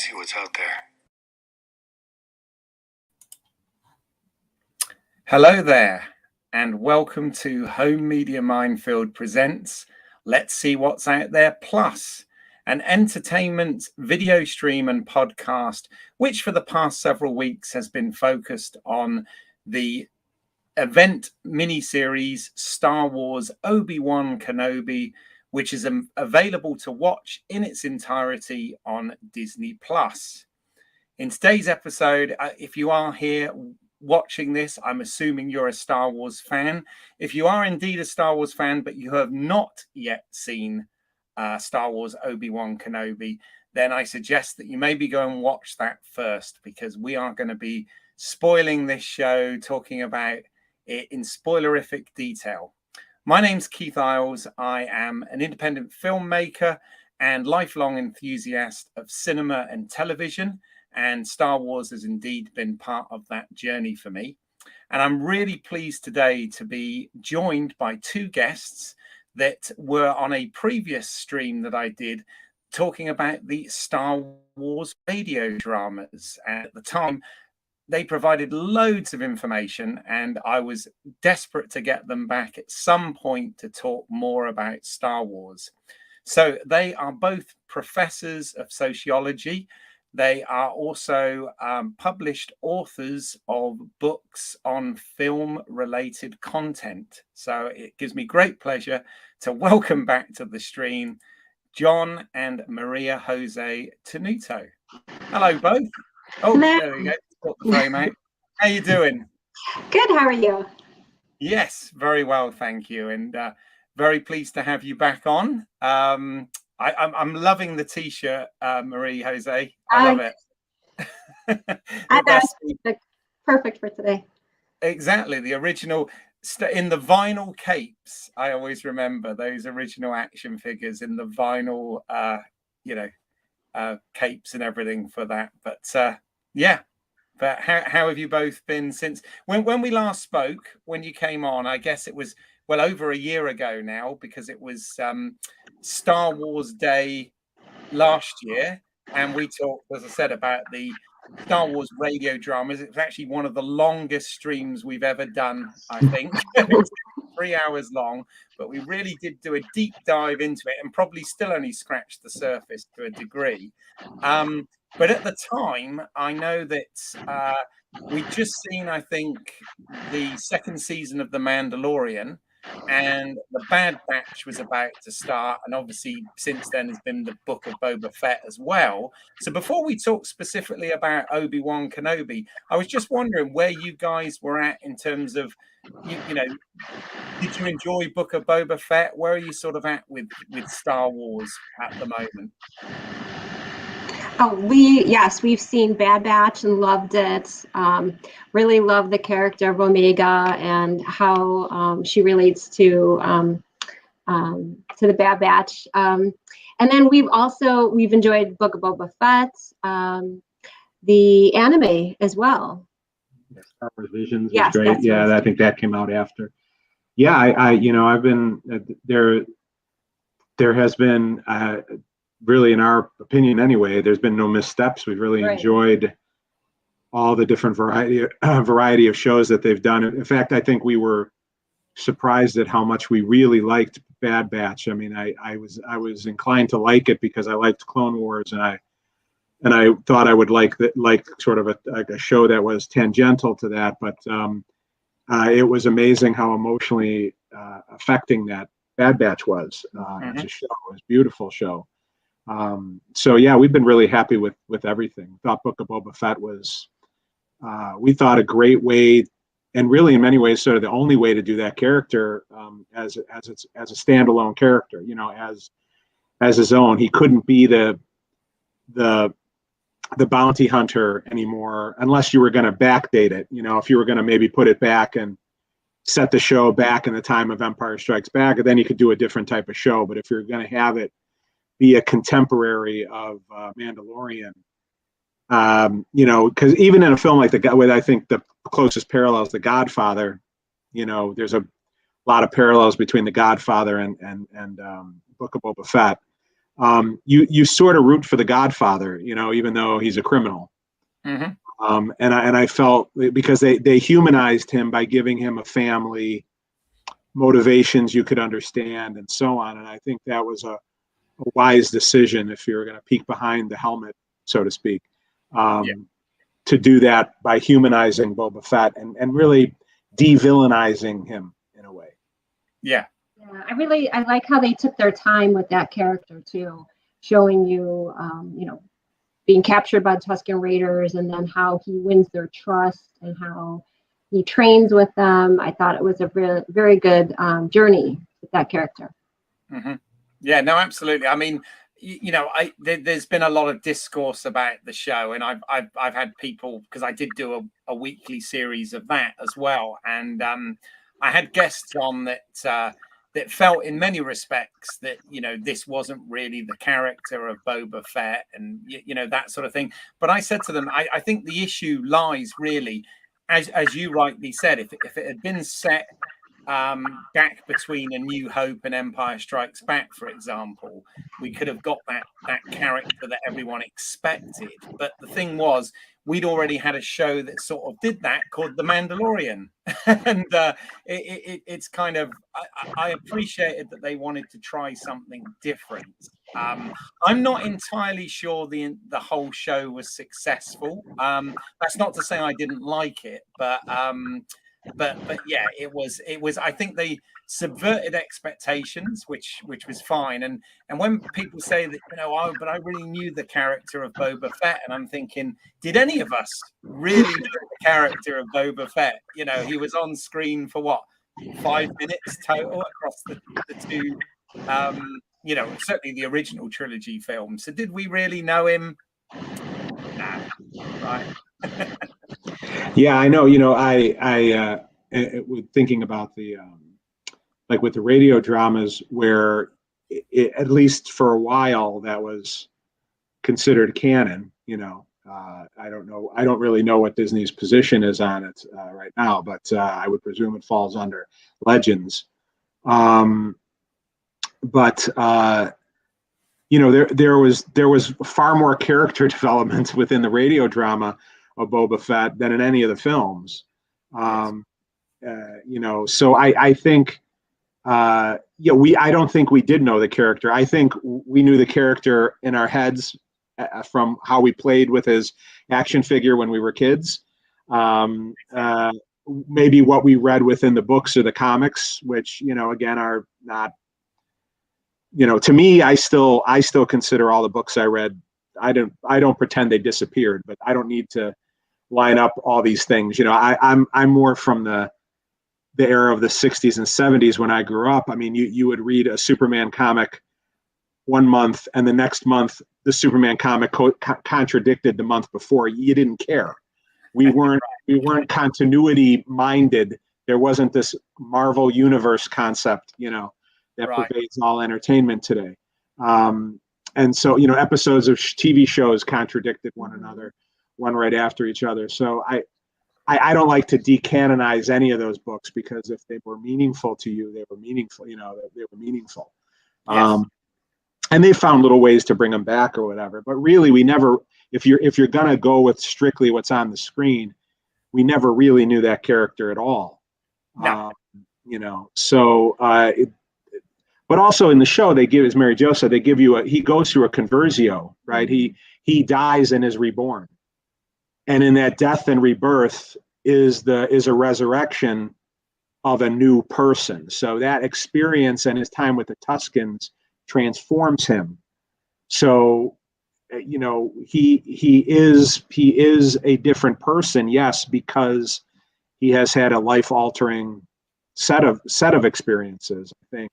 see what's out there. Hello there, and welcome to Home Media Minefield presents Let's See What's Out There Plus, an entertainment video stream and podcast, which for the past several weeks has been focused on the event miniseries Star Wars Obi-Wan Kenobi, which is available to watch in its entirety on Disney Plus. In today's episode, if you are here watching this, I'm assuming you're a Star Wars fan. If you are indeed a Star Wars fan, but you have not yet seen Star Wars Obi-Wan Kenobi, then I suggest that you maybe go and watch that first, because we are going to be spoiling this show, talking about it in spoilerific detail. My name's Keith Isles. I am an independent filmmaker and lifelong enthusiast of cinema and television, and Star Wars has indeed been part of that journey for me. And I'm really pleased today to be joined by two guests that were on a previous stream that I did talking about the Star Wars radio dramas. And at the time, they provided loads of information, and I was desperate to get them back at some point to talk more about Star Wars. So they are both professors of sociology. They are also published authors of books on film-related content. So it gives me great pleasure to welcome back to the stream John and Maria Jose Tenuto. Hello, both. Oh, Hello. There we go. Got the frame out. How you doing? Good. How are you? Yes, very well, thank you, and very pleased to have you back on. I'm loving the T-shirt, Marie Jose. I love it. I thought it's perfect for today. Exactly, the original in the vinyl capes. I always remember those original action figures in the vinyl, capes and everything for that. But yeah. But how have you both been since when we last spoke? When you came on, I guess it was well over a year ago now, because it was Star Wars Day last year, and we talked, as I said, about the Star Wars radio dramas. It's actually one of the longest streams we've ever done, I think. It's 3 hours long, but we really did do a deep dive into it, and probably still only scratched the surface to a degree. But at the time, I know that we'd just seen, I think, the second season of The Mandalorian, and The Bad Batch was about to start. And obviously, since then, has been the book of Boba Fett as well. So before we talk specifically about Obi-Wan Kenobi, I was just wondering where you guys were at in terms of, did you enjoy Book of Boba Fett? Where are you sort of at with Star Wars at the moment? Oh, we've seen Bad Batch and loved it. Really love the character of Omega and how she relates to the Bad Batch. And then we've enjoyed Book of Boba Fett, the anime as well. Star Wars Visions was great. Yeah, I think that came out after. Yeah, I've been there. There has been. Really, in our opinion anyway, there's been no missteps. We've really enjoyed all the different variety of shows that they've done. In fact, I think we were surprised at how much we really liked Bad Batch. I mean, I was inclined to like it because I liked Clone Wars, and I thought I would like sort of a show that was tangential to that. But it was amazing how emotionally affecting that Bad Batch was as a show. It was a beautiful show. So yeah, we've been really happy with everything. Thought Book of Boba Fett was, we thought, a great way, and really in many ways sort of the only way to do that character as a standalone character. As his own. He couldn't be the bounty hunter anymore unless you were going to backdate it. If you were going to maybe put it back and set the show back in the time of Empire Strikes Back, then you could do a different type of show. But if you're going to have it be a contemporary of Mandalorian, because even in a film like I think the closest parallel is The Godfather. There's a lot of parallels between The Godfather and Book of Boba Fett. you sort of root for the Godfather, even though he's a criminal. Mm-hmm. And I felt, because they humanized him by giving him a family, motivations you could understand, and so on. And I think that was a wise decision, if you're going to peek behind the helmet, so to speak, to do that by humanizing Boba Fett and really de-villainizing him in a way. Yeah, I like how they took their time with that character too, showing you, being captured by the Tusken Raiders, and then how he wins their trust and how he trains with them. I thought it was a very good journey with that character. Mm-hmm. Yeah, no, absolutely. I mean, there's been a lot of discourse about the show, and I've had people, because I did do a weekly series of that as well, and I had guests on that felt in many respects that this wasn't really the character of Boba Fett, and that sort of thing. But I said to them, I think the issue lies really, as you rightly said, if it had been set back between A New Hope and Empire Strikes Back, for example, we could have got that character that everyone expected. But the thing was, we'd already had a show that sort of did that, called The Mandalorian. And it's kind of, I appreciated that they wanted to try something different. I'm not entirely sure the whole show was successful. That's not to say I didn't like it, but yeah, it was. I think they subverted expectations, which was fine. And when people say that, but I really knew the character of Boba Fett, and I'm thinking, did any of us really know the character of Boba Fett? He was on screen for what, 5 minutes total across the two, certainly the original trilogy film. So did we really know him? Nah, right. Yeah, I know. I thinking about the like with the radio dramas, where at least for a while that was considered canon. I don't know. I don't really know what Disney's position is on it right now, but I would presume it falls under Legends. But there was far more character development within the radio drama of Boba Fett than in any of the films. So I think, I don't think we did know the character. I think we knew the character in our heads from how we played with his action figure when we were kids. Maybe what we read within the books or the comics, which, again, are not, to me, I still consider all the books I read. I don't pretend they disappeared, but I don't need to line up all these things. I'm more from the era of the 60s and 70s when I grew up. I mean, you would read a Superman comic one month, and the next month the Superman comic contradicted the month before. You didn't care. We weren't continuity minded. There wasn't this Marvel universe concept, that pervades all entertainment today. And so, episodes of TV shows contradicted one another, one right after each other. So I don't like to decanonize any of those books, because if they were meaningful to you, they were meaningful. They were meaningful. Yes. And they found little ways to bring them back or whatever. But really, we never. If you're gonna go with strictly what's on the screen, we never really knew that character at all. No. So. But also in the show, they give, as Mary Jo said, they give you he goes through a conversio, right? He dies and is reborn. And in that death and rebirth is a resurrection of a new person. So that experience and his time with the Tuskens transforms him. So, he is a different person, yes, because he has had a life-altering set of experiences. I think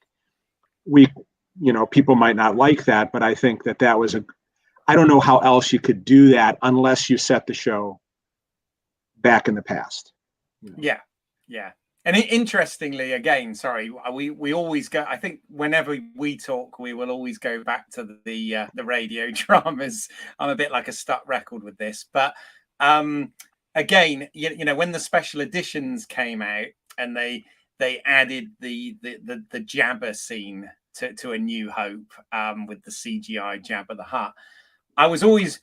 people might not like that, but I think that was I don't know how else you could do that unless you set the show back in the past. Yeah. And interestingly, again, sorry, we always go. I think whenever we talk, we will always go back to the radio dramas. I'm a bit like a stuck record with this, but again, when the special editions came out and they added the Jabba scene to A New Hope with the CGI Jabba the Hutt. I was always,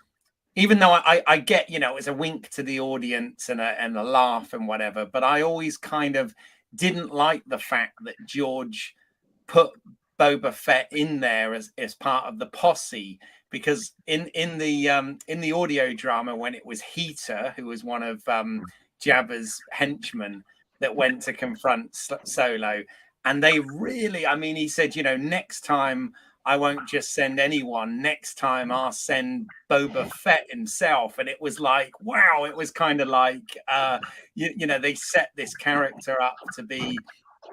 even though I get, it was a wink to the audience and a laugh and whatever, but I always kind of didn't like the fact that George put Boba Fett in there as part of the posse, because in the audio drama, when it was Heater, who was one of Jabba's henchmen that went to confront Solo, and they really, he said, next time I won't just send anyone. Next time I'll send Boba Fett himself. And it was like, wow, it was kind of like, they set this character up to be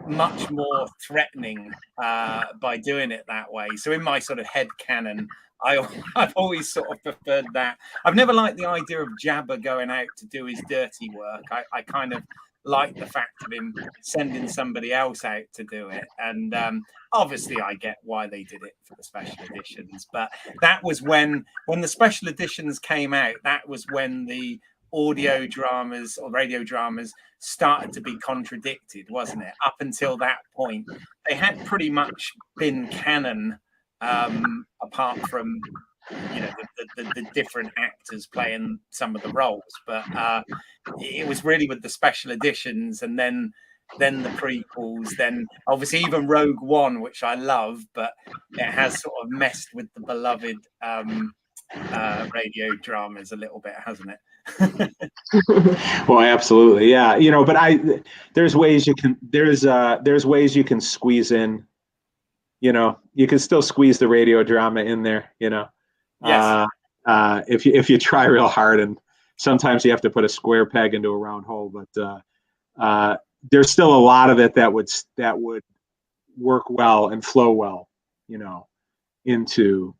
much more threatening by doing it that way. So in my sort of head canon, I've always sort of preferred that. I've never liked the idea of Jabba going out to do his dirty work. I kind of like the fact of him sending somebody else out to do it. And obviously I get why they did it for the special editions, but that was when the special editions came out, that was when the audio dramas or radio dramas started to be contradicted, wasn't it? Up until that point, they had pretty much been canon, apart from the different actors playing some of the roles, but it was really with the special editions, and then the prequels, then obviously even Rogue One, which I love, but it has sort of messed with the beloved radio dramas a little bit, hasn't it? Well, absolutely, yeah. But there's ways you can squeeze in. You can still squeeze the radio drama in there. Yes. If you try real hard, and sometimes you have to put a square peg into a round hole. But there's still a lot of it that would work well and flow well, into,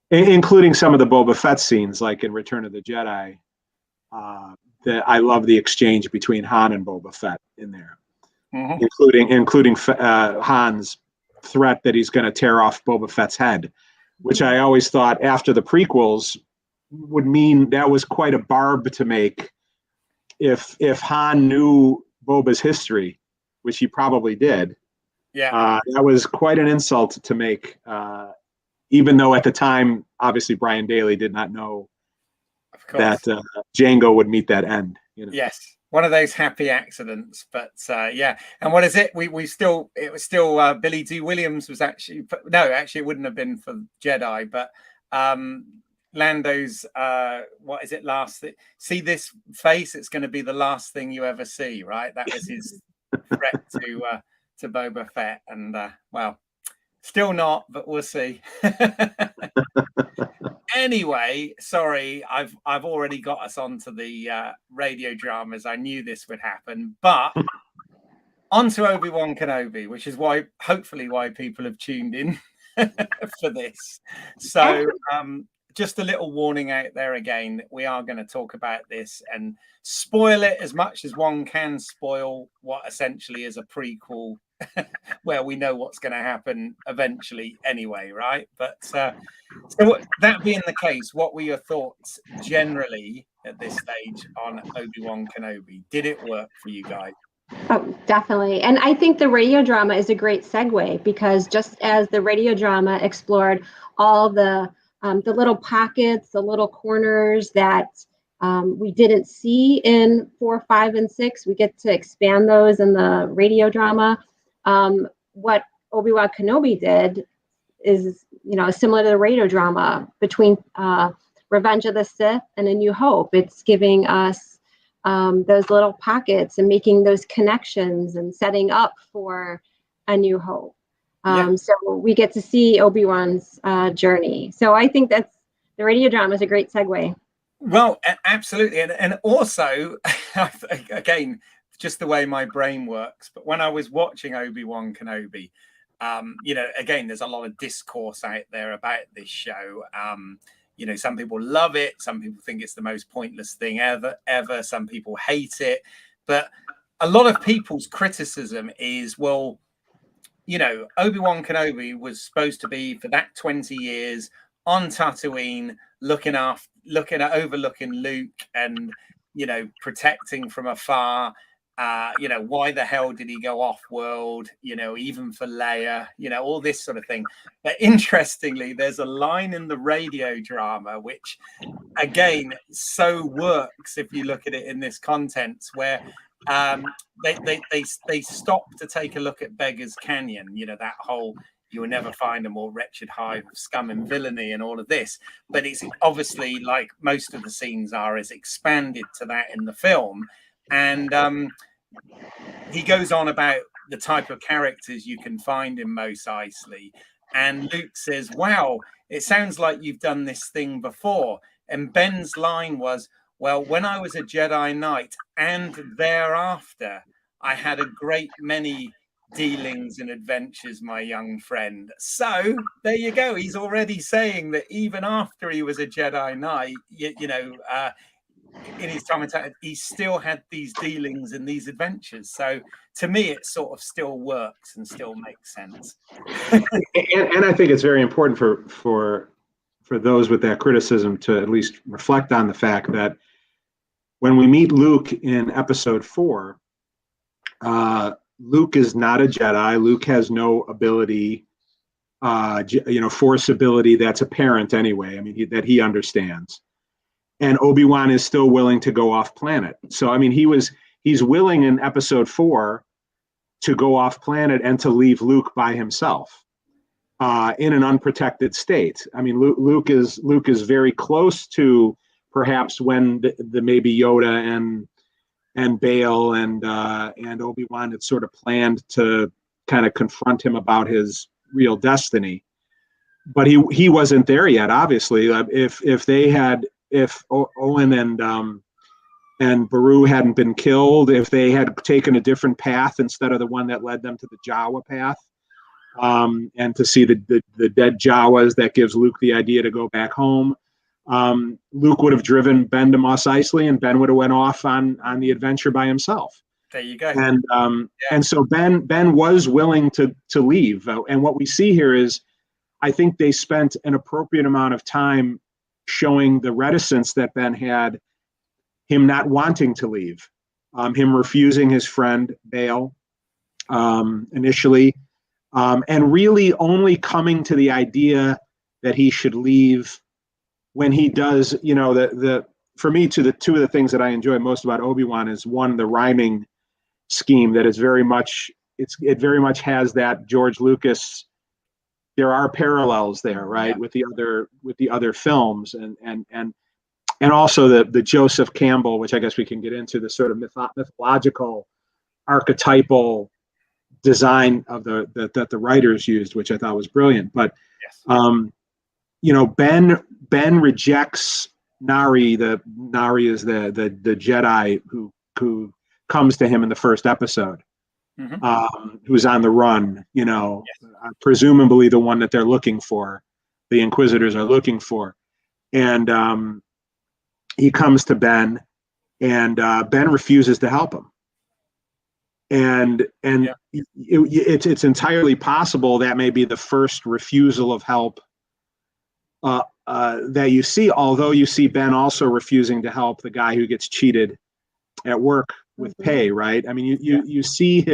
including some of the Boba Fett scenes, like in Return of the Jedi. I love the exchange between Han and Boba Fett in there, including Han's threat that he's going to tear off Boba Fett's head, which I always thought after the prequels would mean that was quite a barb to make. If Han knew Boba's history, which he probably did, that was quite an insult to make. Even though at the time, obviously Brian Daley did not know that Django would meet that end. Yes, one of those happy accidents. But and what is it? It was still Billy D. Williams was actually it wouldn't have been for Jedi, but Lando's what is it? See this face? It's going to be the last thing you ever see, right? That was his threat to Boba Fett, and well, still not, but we'll see. Anyway, sorry, I've already got us onto the radio dramas. I knew this would happen, but onto Obi-Wan Kenobi, which is hopefully why people have tuned in for this. So just a little warning out there again, we are going to talk about this and spoil it as much as one can spoil what essentially is a prequel where we know what's going to happen eventually anyway, right? But so that being the case, what were your thoughts generally at this stage on Obi-Wan Kenobi? Did it work for you guys? Oh, definitely. And I think the radio drama is a great segue, because just as the radio drama explored all the little pockets, the little corners that we didn't see in 4, 5, and 6, we get to expand those in the radio drama. What Obi-Wan Kenobi did is, similar to the radio drama between Revenge of the Sith and A New Hope. It's giving us those little pockets and making those connections and setting up for A New Hope. So we get to see Obi-Wan's journey. So I think the radio drama is a great segue. Well, absolutely. And also, again, just the way my brain works. But when I was watching Obi-Wan Kenobi, again, there's a lot of discourse out there about this show. Some people love it. Some people think it's the most pointless thing ever. Some people hate it. But a lot of people's criticism is, well, Obi-Wan Kenobi was supposed to be for that 20 years on Tatooine, overlooking Luke and, protecting from afar. You know, why the hell did he go off world? You know, even for Leia, you know, all this sort of thing. But interestingly, there's a line in the radio drama which, again, so works if you look at it in this context, where they stop to take a look at Beggar's Canyon. You know, that whole "you will never find a more wretched hive of scum and villainy" and all of this. But it's obviously, like most of the scenes are, is expanded to that in the film. And he goes on about the type of characters you can find in Mos Eisley. And Luke says, "Wow, it sounds like you've done this thing before." And Ben's line was, "Well, when I was a Jedi Knight and thereafter, I had a great many dealings and adventures, my young friend." So there you go. He's already saying that even after he was a Jedi Knight, you know, in his time, he still had these dealings and these adventures. So to me, it sort of still works and still makes sense. and I think it's very important for those with that criticism to at least reflect on the fact that when we meet Luke in episode 4, Luke is not a Jedi. Luke has no ability, you know, force ability that's apparent anyway. I mean, that he understands. And Obi-Wan is still willing to go off planet. So, I mean, he's willing in episode 4 to go off planet and to leave Luke by himself in an unprotected state. I mean, Luke is very close to perhaps when the maybe Yoda and Bail and Obi-Wan had sort of planned to kind of confront him about his real destiny. But he wasn't there yet, obviously. If Owen and Beru hadn't been killed, if they had taken a different path instead of the one that led them to the Jawa path, and to see the dead Jawas, that gives Luke the idea to go back home. Luke would have driven Ben to Mos Eisley, and Ben would have went off on the adventure by himself. There you go. And so Ben was willing to leave. And what we see here is, I think they spent an appropriate amount of time showing the reticence that Ben had, him not wanting to leave, him refusing his friend Bail initially, and really only coming to the idea that he should leave when he does. You know, for me, two of the things that I enjoy most about Obi-Wan is, one, the rhyming scheme that is very much has that George Lucas. There are parallels there, right, with the other films, and also the Joseph Campbell, which I guess we can get into, the sort of mythological, archetypal design of that the writers used, which I thought was brilliant. But you know, Ben rejects Nari. Nari is the Jedi who comes to him in the first episode. Mm-hmm. Who's on the run, you know, presumably the one that they're looking for, the Inquisitors are looking for. And he comes to Ben, and Ben refuses to help him. And it's entirely possible that may be the first refusal of help that you see, although you see Ben also refusing to help the guy who gets cheated at work with pay, right? I mean, you see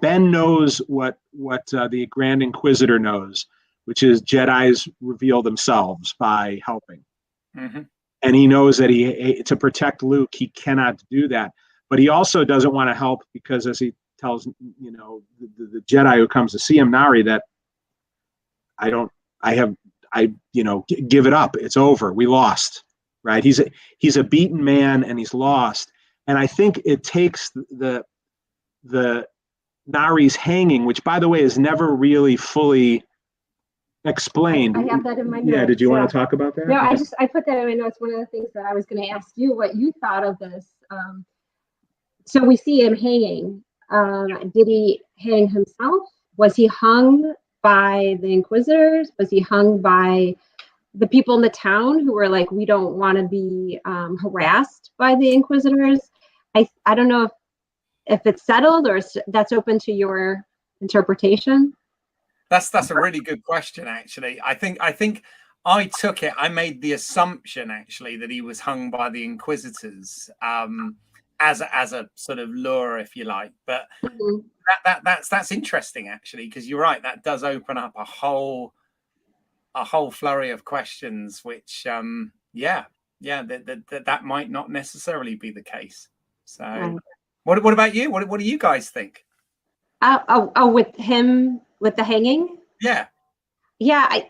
Ben knows what the Grand Inquisitor knows, which is Jedis reveal themselves by helping. Mm-hmm. And he knows that to protect Luke, he cannot do that. But he also doesn't want to help because, as he tells, you know, the Jedi who comes to see him, Nari, that give it up. It's over. We lost, right? He's a beaten man and he's lost. And I think it takes the Nari's hanging, which, by the way, is never really fully explained. I have that in my notes. Yeah, did you want to talk about that? No, I put that in my notes. One of the things that I was going to ask you, what you thought of this. So we see him hanging. Did he hang himself? Was he hung by the Inquisitors? Was he hung by the people in the town who were like, we don't want to be harassed by the Inquisitors? I don't know if it's settled or that's open to your interpretation. That's a really good question, actually. I think I made the assumption, actually, that he was hung by the Inquisitors. as a sort of lure, if you like. But that's interesting, actually, because you're right. That does open up a whole flurry of questions, which that might not necessarily be the case. So, what about you? What do you guys think? With him, with the hanging? Yeah.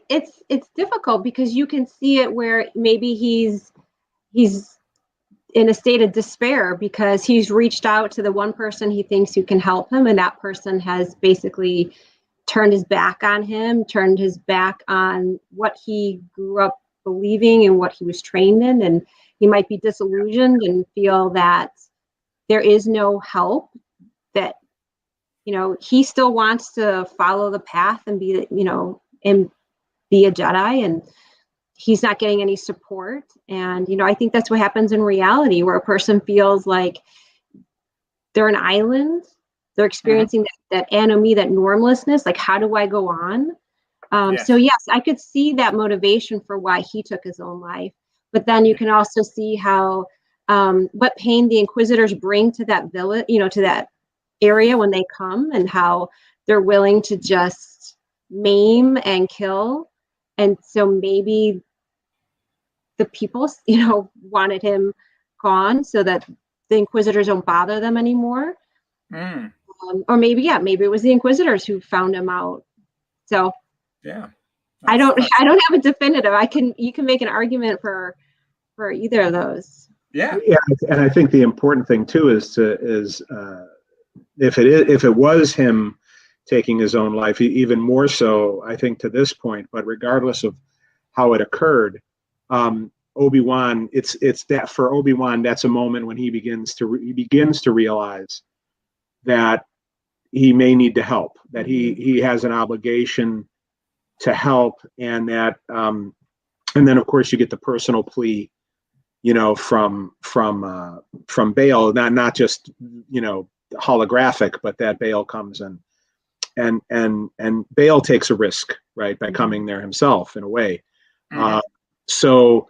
It's difficult because you can see it where maybe he's in a state of despair because he's reached out to the one person he thinks who can help him, and that person has basically turned his back on him, turned his back on what he grew up believing and what he was trained in, and he might be disillusioned and feel that there is no help, that he still wants to follow the path and be and be a Jedi, and he's not getting any support. And I think that's what happens in reality, where a person feels like they're an island, they're experiencing that anomie, that normlessness, like, how do I go on? So yes, I could see that motivation for why he took his own life, but then you can also see how what pain the Inquisitors bring to that village, to that area when they come, and how they're willing to just maim and kill. And so maybe the people, wanted him gone so that the Inquisitors don't bother them anymore. Or maybe it was the Inquisitors who found him out. So I don't have a definitive. You can make an argument for either of those. Yeah, and I think the important thing too is if it was him taking his own life, even more so, I think, to this point, but regardless of how it occurred, Obi-Wan, it's that for Obi-Wan, that's a moment when he begins to realize that he may need to help, that he has an obligation to help, and that and then of course you get the personal plea, from Bail, not just holographic, but that Bail comes and Bail takes a risk, right, by coming there himself in a way. So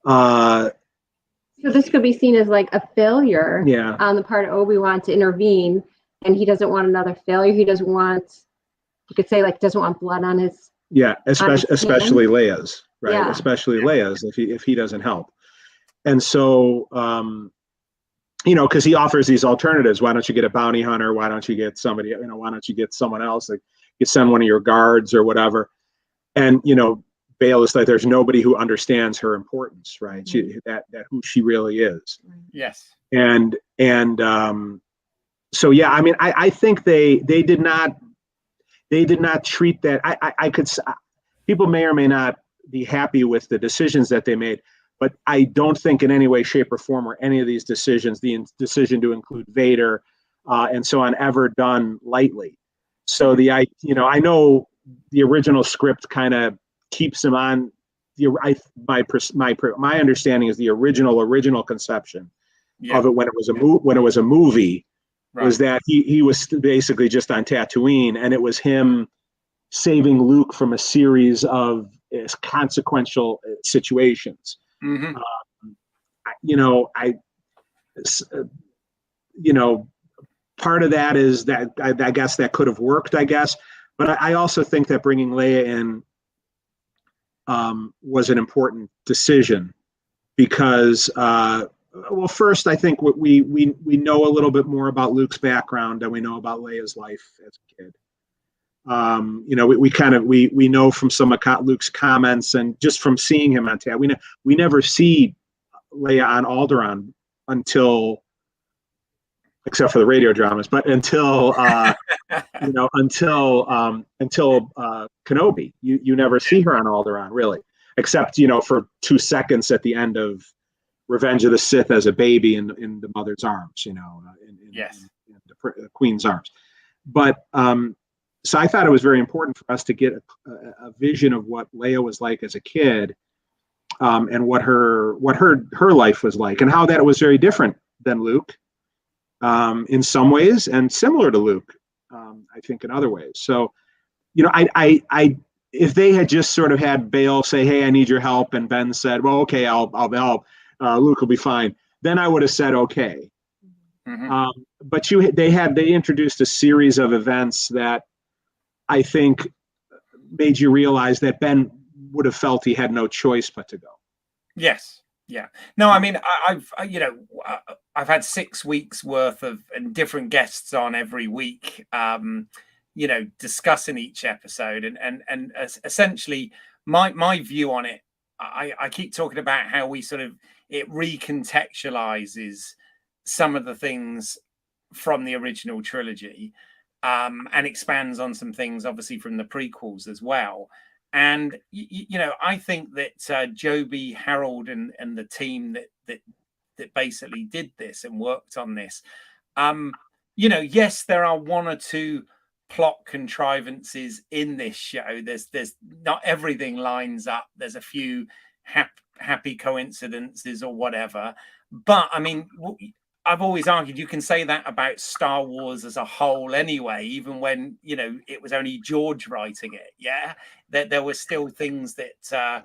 this could be seen as like a failure on the part of Obi-Wan to intervene, and he doesn't want another failure. He doesn't want, you could say, like, doesn't want blood on his especially Leia's, right? Especially Leia's, if he doesn't help. And so because he offers these alternatives. Why don't you get a bounty hunter? Why don't you get somebody, why don't you get someone else? Like, you send one of your guards or whatever. And, Bail is like, there's nobody who understands her importance, right? That who she really is. Yes. And so, I think they did not treat that. I could, people may or may not be happy with the decisions that they made, but I don't think in any way, shape, or form were any of these decisions, the decision to include Vader and so on, ever done lightly. So I know the original script kind of keeps him on. My understanding is the original conception of it when it was a movie was that he was basically just on Tatooine, and it was him saving Luke from a series of consequential situations. Part of that is that I guess that could have worked, but I also think that bringing Leia in was an important decision because, first, I think we know a little bit more about Luke's background than we know about Leia's life as a kid. We know from some of Luke's comments and just from seeing him on Tatooine, we never see Leia on Alderaan until, except for the radio dramas, but until Kenobi. You never see her on Alderaan, really, except for 2 seconds at the end of Revenge of the Sith as a baby in the mother's arms, in the Queen's arms. But so I thought it was very important for us to get a vision of what Leia was like as a kid, and what her life was like, and how that was very different than Luke, in some ways, and similar to Luke, I think, in other ways. So, if they had just sort of had Bail say, "Hey, I need your help," and Ben said, "Well, okay, I'll help. Luke will be fine," then I would have said okay. But they introduced a series of events that I think made you realize that Ben would have felt he had no choice but to go. Yes. Yeah. No, I mean, I've had 6 weeks worth of and different guests on every week, discussing each episode and essentially my view on it. I keep talking about how we it recontextualizes some of the things from the original trilogy, and expands on some things obviously from the prequels as well. And I think that Joby, Harold, and the team that basically did this and worked on this, yes, there are 1 or 2 plot contrivances in this show. There's not everything lines up. There's a few happy coincidences or whatever. But I mean, I've always argued you can say that about Star Wars as a whole anyway, even when, it was only George writing it. Yeah, that there were still things that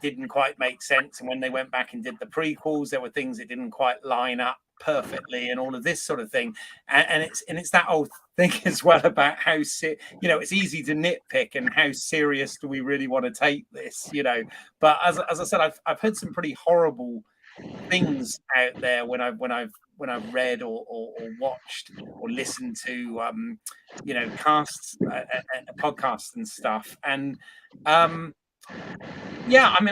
didn't quite make sense. And when they went back and did the prequels, there were things that didn't quite line up perfectly and all of this sort of thing. And it's that old thing as well about how, it's easy to nitpick and how serious do we really want to take this, But as I said, I've heard some pretty horrible things out there when I've read or watched or listened to casts, podcasts and stuff. And I mean,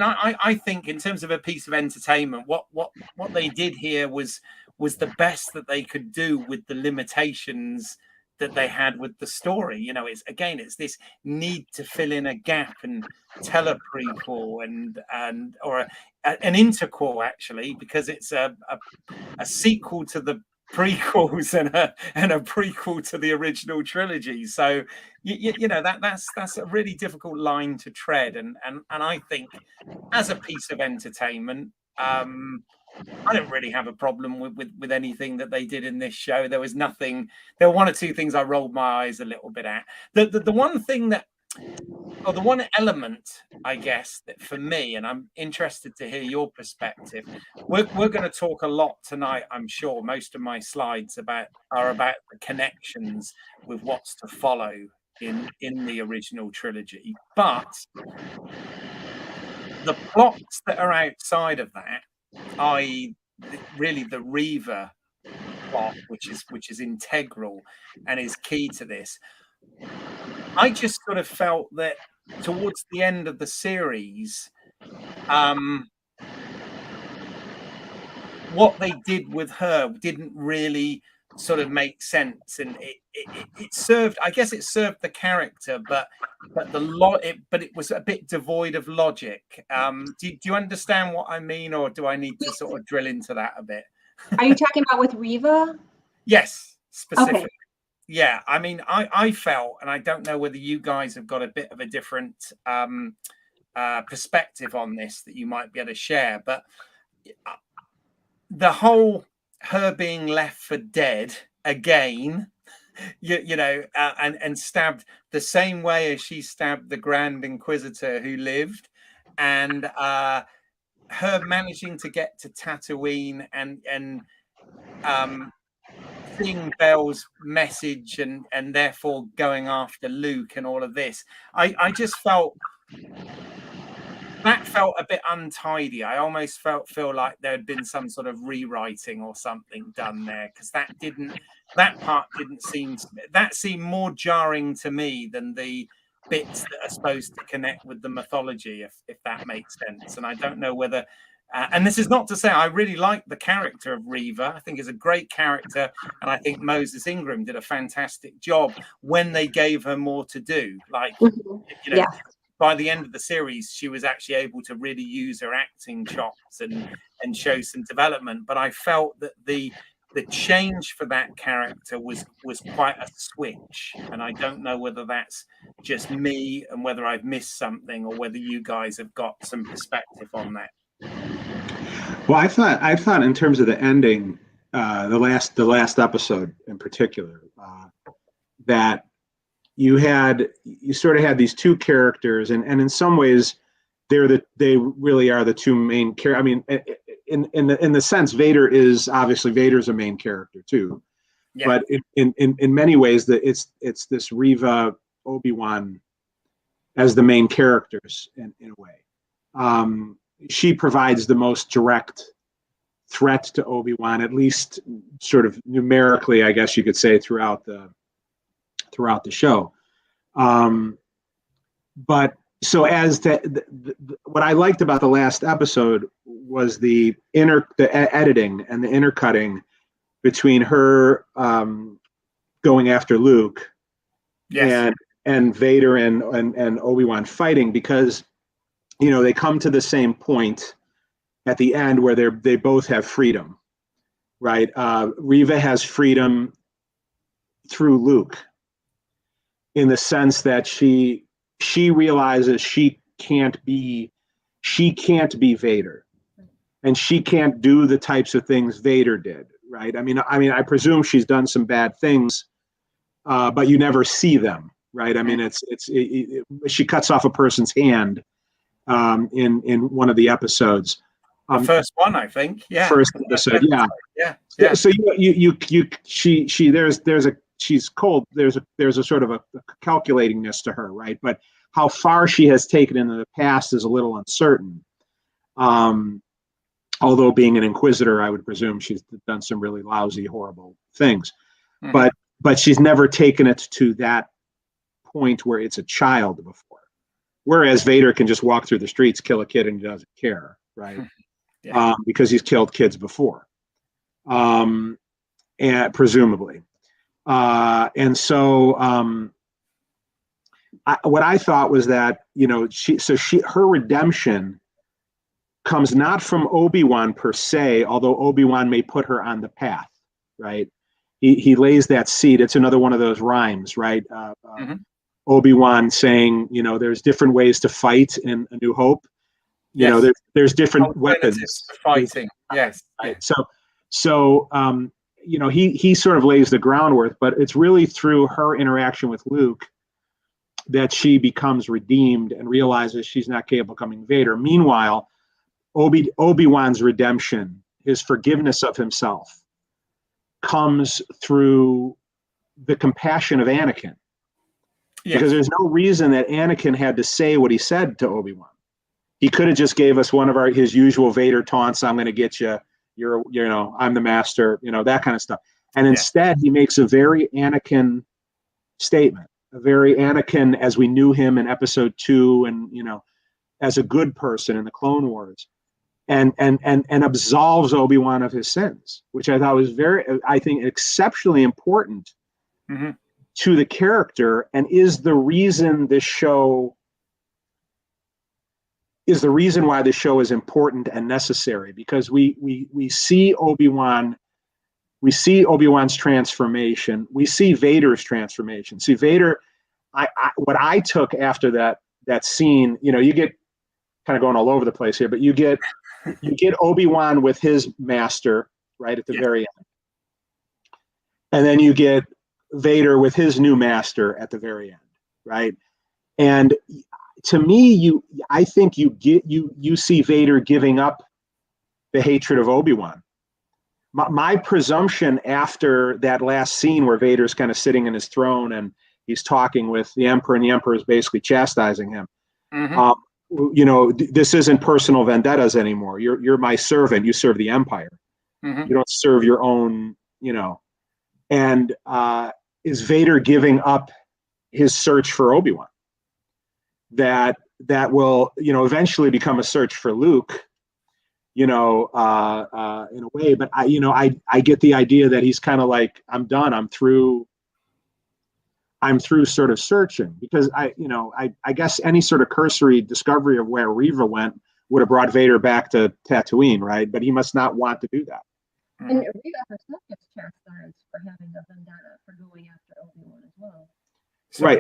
I think in terms of a piece of entertainment, what they did here was the best that they could do with the limitations that they had with the story. It's this need to fill in a gap and tell a prequel or an interquel, actually, because it's a sequel to the prequels and a prequel to the original trilogy. So that's a really difficult line to tread, and I think as a piece of entertainment, I don't really have a problem with anything that they did in this show. There was nothing. There were 1 or 2 things I rolled my eyes a little bit at. The one thing the one element, I guess, that for me, and I'm interested to hear your perspective. We're going to talk a lot tonight, I'm sure. Most of my slides are about the connections with what's to follow in the original trilogy, but the plots that are outside of that, i.e., really the Reva plot, which is integral and is key to this. I just sort of felt that towards the end of the series, what they did with her didn't really sort of make sense, and it served. I guess it served the character, but it was a bit devoid of logic. Do you understand what I mean, or do I need to sort of drill into that a bit? Are you talking about with Reva? Yes, specifically. Okay. Yeah, I mean, I felt, and I don't know whether you guys have got a bit of a different perspective on this that you might be able to share, but the whole her being left for dead again, and stabbed the same way as she stabbed the Grand Inquisitor who lived, and her managing to get to Tatooine and seeing Bell's message and therefore going after Luke and all of this. I just felt that felt a bit untidy. I almost feel like there had been some sort of rewriting or something done there, because that part seemed more jarring to me than the bits that are supposed to connect with the mythology, if that makes sense. And I don't know whether and this is not to say I really like the character of Reva. I think is a great character, and I think Moses Ingram did a fantastic job when they gave her more to do. Like, Yeah. By the end of the series, she was actually able to really use her acting chops and show some development. But I felt that the change for that character was quite a switch, and I don't know whether that's just me and whether I've missed something, or whether you guys have got some perspective on that. Well, I thought in terms of the ending, the last episode in particular, that you sort of had these 2 characters, and in some ways they really are the 2 main characters. I mean, in the sense, Vader's a main character too. Yeah. But in many ways, that it's this Reva Obi-Wan as the main characters in a way. She provides the most direct threat to Obi-Wan, at least sort of numerically, I guess you could say, throughout the show. But so what I liked about the last episode was the editing and the intercutting between her going after Luke, yes, and Vader and Obi-Wan fighting, because they come to the same point at the end where they both have freedom, right? Reva has freedom through Luke, in the sense that she realizes she can't be Vader, and she can't do the types of things Vader did, right? I mean, I presume she's done some bad things, but you never see them, right? I mean, she cuts off a person's hand in one of the episodes. The first one, I think. Yeah. First episode, yeah. Yeah. So she's cold. There's a sort of a calculatingness to her, right? But how far she has taken into the past is a little uncertain. Although being an Inquisitor, I would presume she's done some really lousy, horrible things. Mm-hmm. But she's never taken it to that point where it's a child before. Whereas Vader can just walk through the streets, kill a kid, and he doesn't care, right? Yeah. Because he's killed kids before, and presumably. And so what I thought was that, her redemption comes not from Obi-Wan per se, although Obi-Wan may put her on the path, right? He lays that seed. It's another one of those rhymes, right? Mm-hmm. Obi-Wan saying, there's different ways to fight in A New Hope. There's different weapons for fighting. Yes. Right. So he sort of lays the groundwork, but it's really through her interaction with Luke that she becomes redeemed and realizes she's not capable of becoming Vader. Meanwhile, Obi-Wan's redemption, his forgiveness of himself, comes through the compassion of Anakin. Yes. Because there's no reason that Anakin had to say what he said to Obi-Wan. He could have just gave us one of his usual Vader taunts. I'm going to get you. I'm the master. That kind of stuff. And instead, he makes a very Anakin statement, a very Anakin as we knew him in Episode 2, and as a good person in the Clone Wars, and absolves Obi-Wan of his sins, which I thought was exceptionally important mm-hmm. to the character, and is the reason why the show is important and necessary, because we see Obi-Wan, we see Obi-Wan's transformation, we see Vader's transformation. See, Vader, what I took after that scene, you get kind of going all over the place here, but you get Obi-Wan with his master right at the very end, and then you get Vader with his new master at the very end, right? And to me, I think you see Vader giving up the hatred of Obi-Wan. My presumption after that last scene where Vader's kind of sitting in his throne and he's talking with the Emperor, and the Emperor is basically chastising him. Mm-hmm. This isn't personal vendettas anymore. You're my servant. You serve the Empire. Mm-hmm. You don't serve your own. And is Vader giving up his search for Obi-Wan? That will eventually become a search for Luke, in a way. But I get the idea that he's kind of like, I'm done. I'm through sort of searching, because I guess any sort of cursory discovery of where Reva went would have brought Vader back to Tatooine, right? But he must not want to do that. And Reva herself gets chastised for having a vendetta for going after Obi-Wan as well. Right,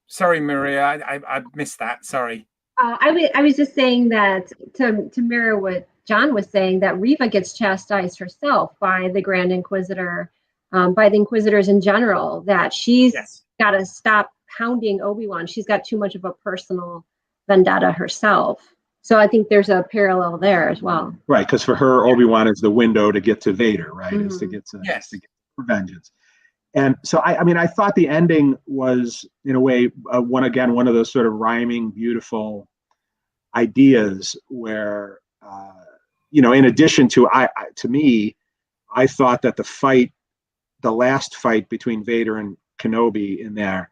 Sorry, Maria, I missed that. Sorry. I was just saying that to mirror what John was saying, that Reva gets chastised herself by the Grand Inquisitor, by the Inquisitors in general, that she's got to stop hounding Obi-Wan. She's got too much of a personal vendetta herself. So I think there's a parallel there as well. Right, because for her, Obi-Wan is the window to get to Vader, right? Mm-hmm. Is to get to, is to get vengeance. And so I mean, I thought the ending was, in a way, one of those sort of rhyming, beautiful ideas where, in addition to to me, I thought that the last fight between Vader and Kenobi in there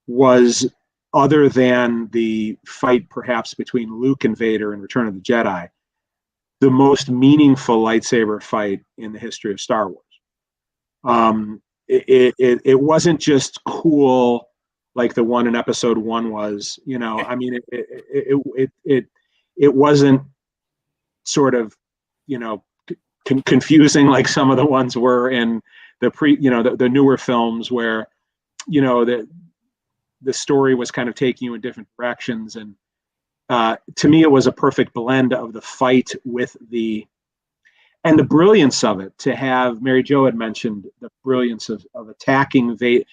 was, other than the fight perhaps between Luke and Vader in Return of the Jedi, the most meaningful lightsaber fight in the history of Star Wars. It wasn't just cool like the one in Episode 1 was. I mean, it wasn't sort of, confusing like some of the ones were in the newer films where, the story was kind of taking you in different directions. And to me, it was a perfect blend of the fight with the brilliance of it. To have, Mary Jo had mentioned the brilliance of attacking Vader.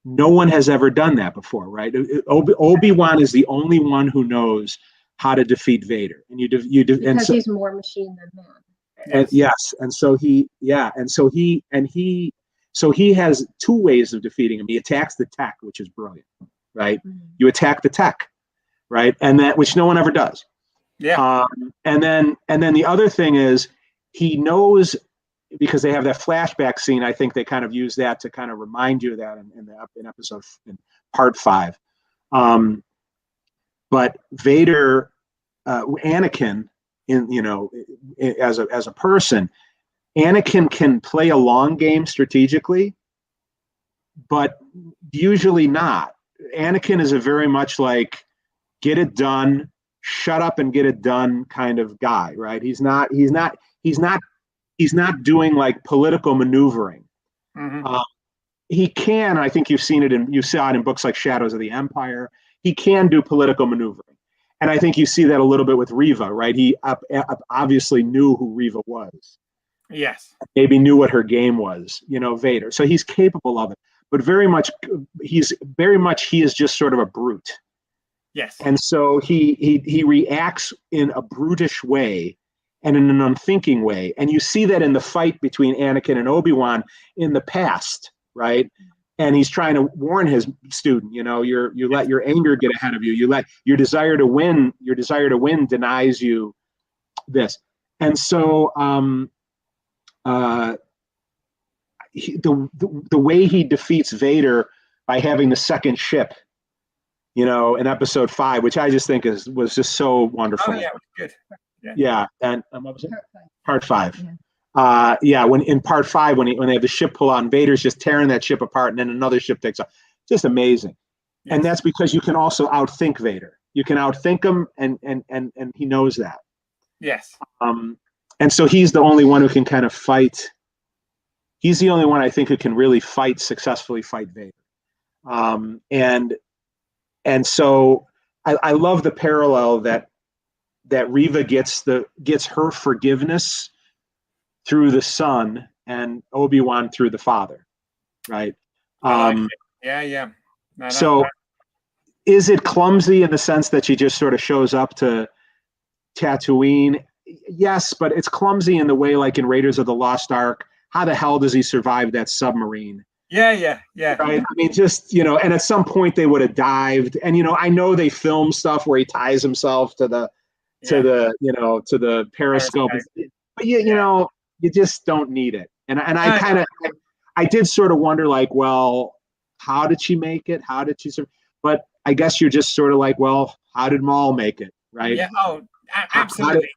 No one has ever done that before, right? Obi-Wan is the only one who knows how to defeat Vader, and because he's more machine than man. And yes, and so he has two ways of defeating him. He attacks the tech, which is brilliant, right? Mm-hmm. You attack the tech, right, and that, which no one ever does. Yeah. And then the other thing is, he knows, because they have that flashback scene. I think they kind of use that to kind of remind you of that in part 5. But Vader, Anakin, as a person, Anakin can play a long game strategically, but usually not. Anakin is a very much like, get it done, shut up and get it done kind of guy, right? He's not doing like political maneuvering. Mm-hmm. He can, I think you saw it in books like Shadows of the Empire. He can do political maneuvering. And I think you see that a little bit with Reva, right? He obviously knew who Reva was. Yes. Maybe knew what her game was, Vader. So he's capable of it, but he is just sort of a brute. Yes. And so he reacts in a brutish way and in an unthinking way. And you see that in the fight between Anakin and Obi-Wan in the past, right? And he's trying to warn his student, you let your anger get ahead of you. You let your desire to win denies you this. And so the way he defeats Vader by having the second ship, in Episode 5, which I just think was just so wonderful. Oh yeah, it was good. Yeah, and what was it? Part 5. Yeah. When in Part 5, when they have the ship pull out, and Vader's just tearing that ship apart, and then another ship takes off. Just amazing. Yes. And that's because you can also outthink Vader. You can outthink him, and he knows that. Yes. And so he's the only one who can kind of fight. He's the only one, I think, who can really successfully fight Vader. And so I love the parallel that Reva gets her forgiveness through the son, and Obi-Wan through the father, right? Yeah. So is it clumsy in the sense that she just sort of shows up to Tatooine? Yes, but it's clumsy in the way, like in Raiders of the Lost Ark, how the hell does he survive that submarine? Yeah. Right? I mean, just, and at some point they would have dived, and, I know they film stuff where he ties himself to the periscope, but you just don't need it. And I did sort of wonder, like, well, how did she make it? How did she survive? But I guess you're just sort of like, well, how did Maul make it? Right? Yeah. Oh, absolutely.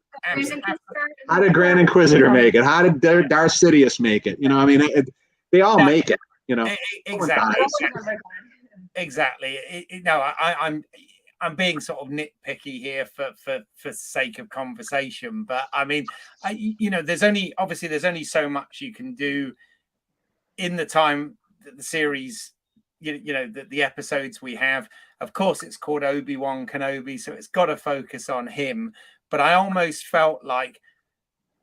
How did Grand Inquisitor make it? How did Darth Sidious make it? I mean, they all make it. Exactly. I'm being sort of nitpicky here for sake of conversation, but I mean, there's only so much you can do in the time that the series, the episodes we have. Of course, it's called Obi-Wan Kenobi, so it's got to focus on him. But I almost felt like,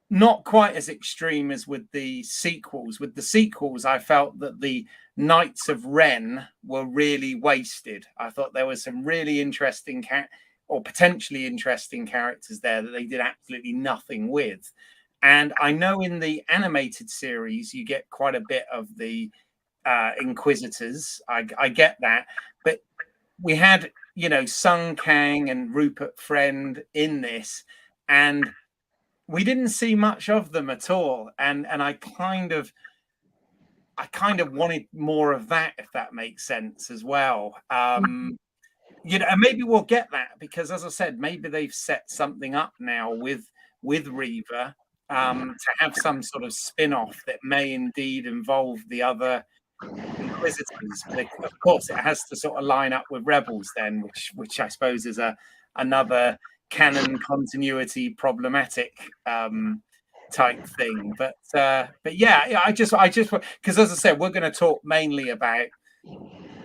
not quite as extreme as with the sequels. With the sequels, I felt that the Knights of Ren were really wasted. I thought there was some really interesting or potentially interesting characters there that they did absolutely nothing with. And I know in the animated series you get quite a bit of the Inquisitors. I get that, but we had, you know, Sung Kang and Rupert Friend in this, and we didn't see much of them at all. And I kind of wanted more of that, if that makes sense as well. You know, and maybe we'll get that because, as I said, maybe they've set something up now with Reva to have some sort of spin-off that may indeed involve the other Inquisitors. But of course, it has to sort of line up with Rebels then, which I suppose is another canon continuity problematic type thing. But yeah, I just because, as I said, we're going to talk mainly about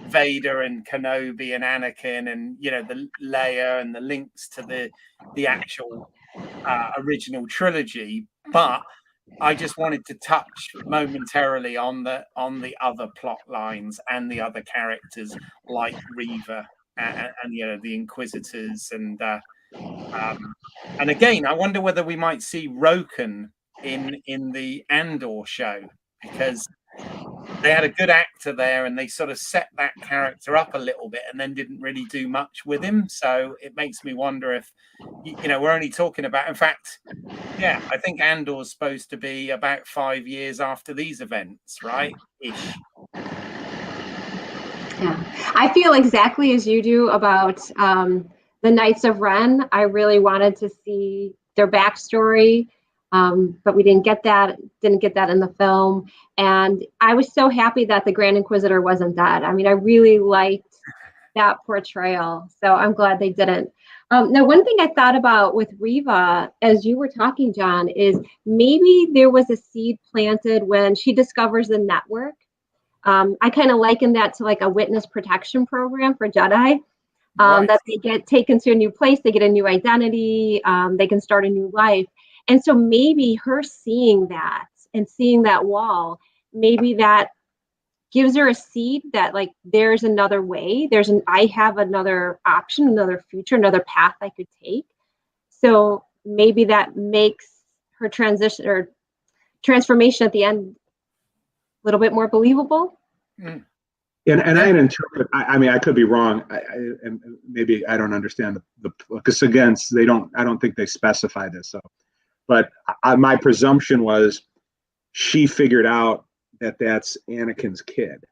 Vader and Kenobi and Anakin and, you know, the Leia and the links to the actual original trilogy, but I just wanted to touch momentarily on the other plot lines and the other characters like Reva and you know, the Inquisitors and again, I wonder whether we might see Roken in the Andor show, because they had a good actor there and they sort of set that character up a little bit and then didn't really do much with him. So it makes me wonder if, you know, we're only talking about, in fact, yeah, I think Andor's supposed to be about 5 years after these events, right? Ish. Yeah, I feel exactly as you do about the Knights of Ren. I really wanted to see their backstory. But we didn't get that in the film. And I was so happy that the Grand Inquisitor wasn't dead. I mean, I really liked that portrayal. So I'm glad they didn't. Now, one thing I thought about with Reva, as you were talking, John, is maybe there was a seed planted when she discovers the network. I kind of liken that to like a witness protection program for Jedi. Right. That they get taken to a new place, they get a new identity, they can start a new life. And so maybe her seeing that and seeing that wall, maybe that gives her a seed that, like, there's another way. I have another option, another future, another path I could take. So maybe that makes her transition or transformation at the end a little bit more believable. And I interpret. I mean, I could be wrong, and maybe I don't understand the because again, I don't think they specify this. So. But my presumption was she figured out that that's Anakin's kid.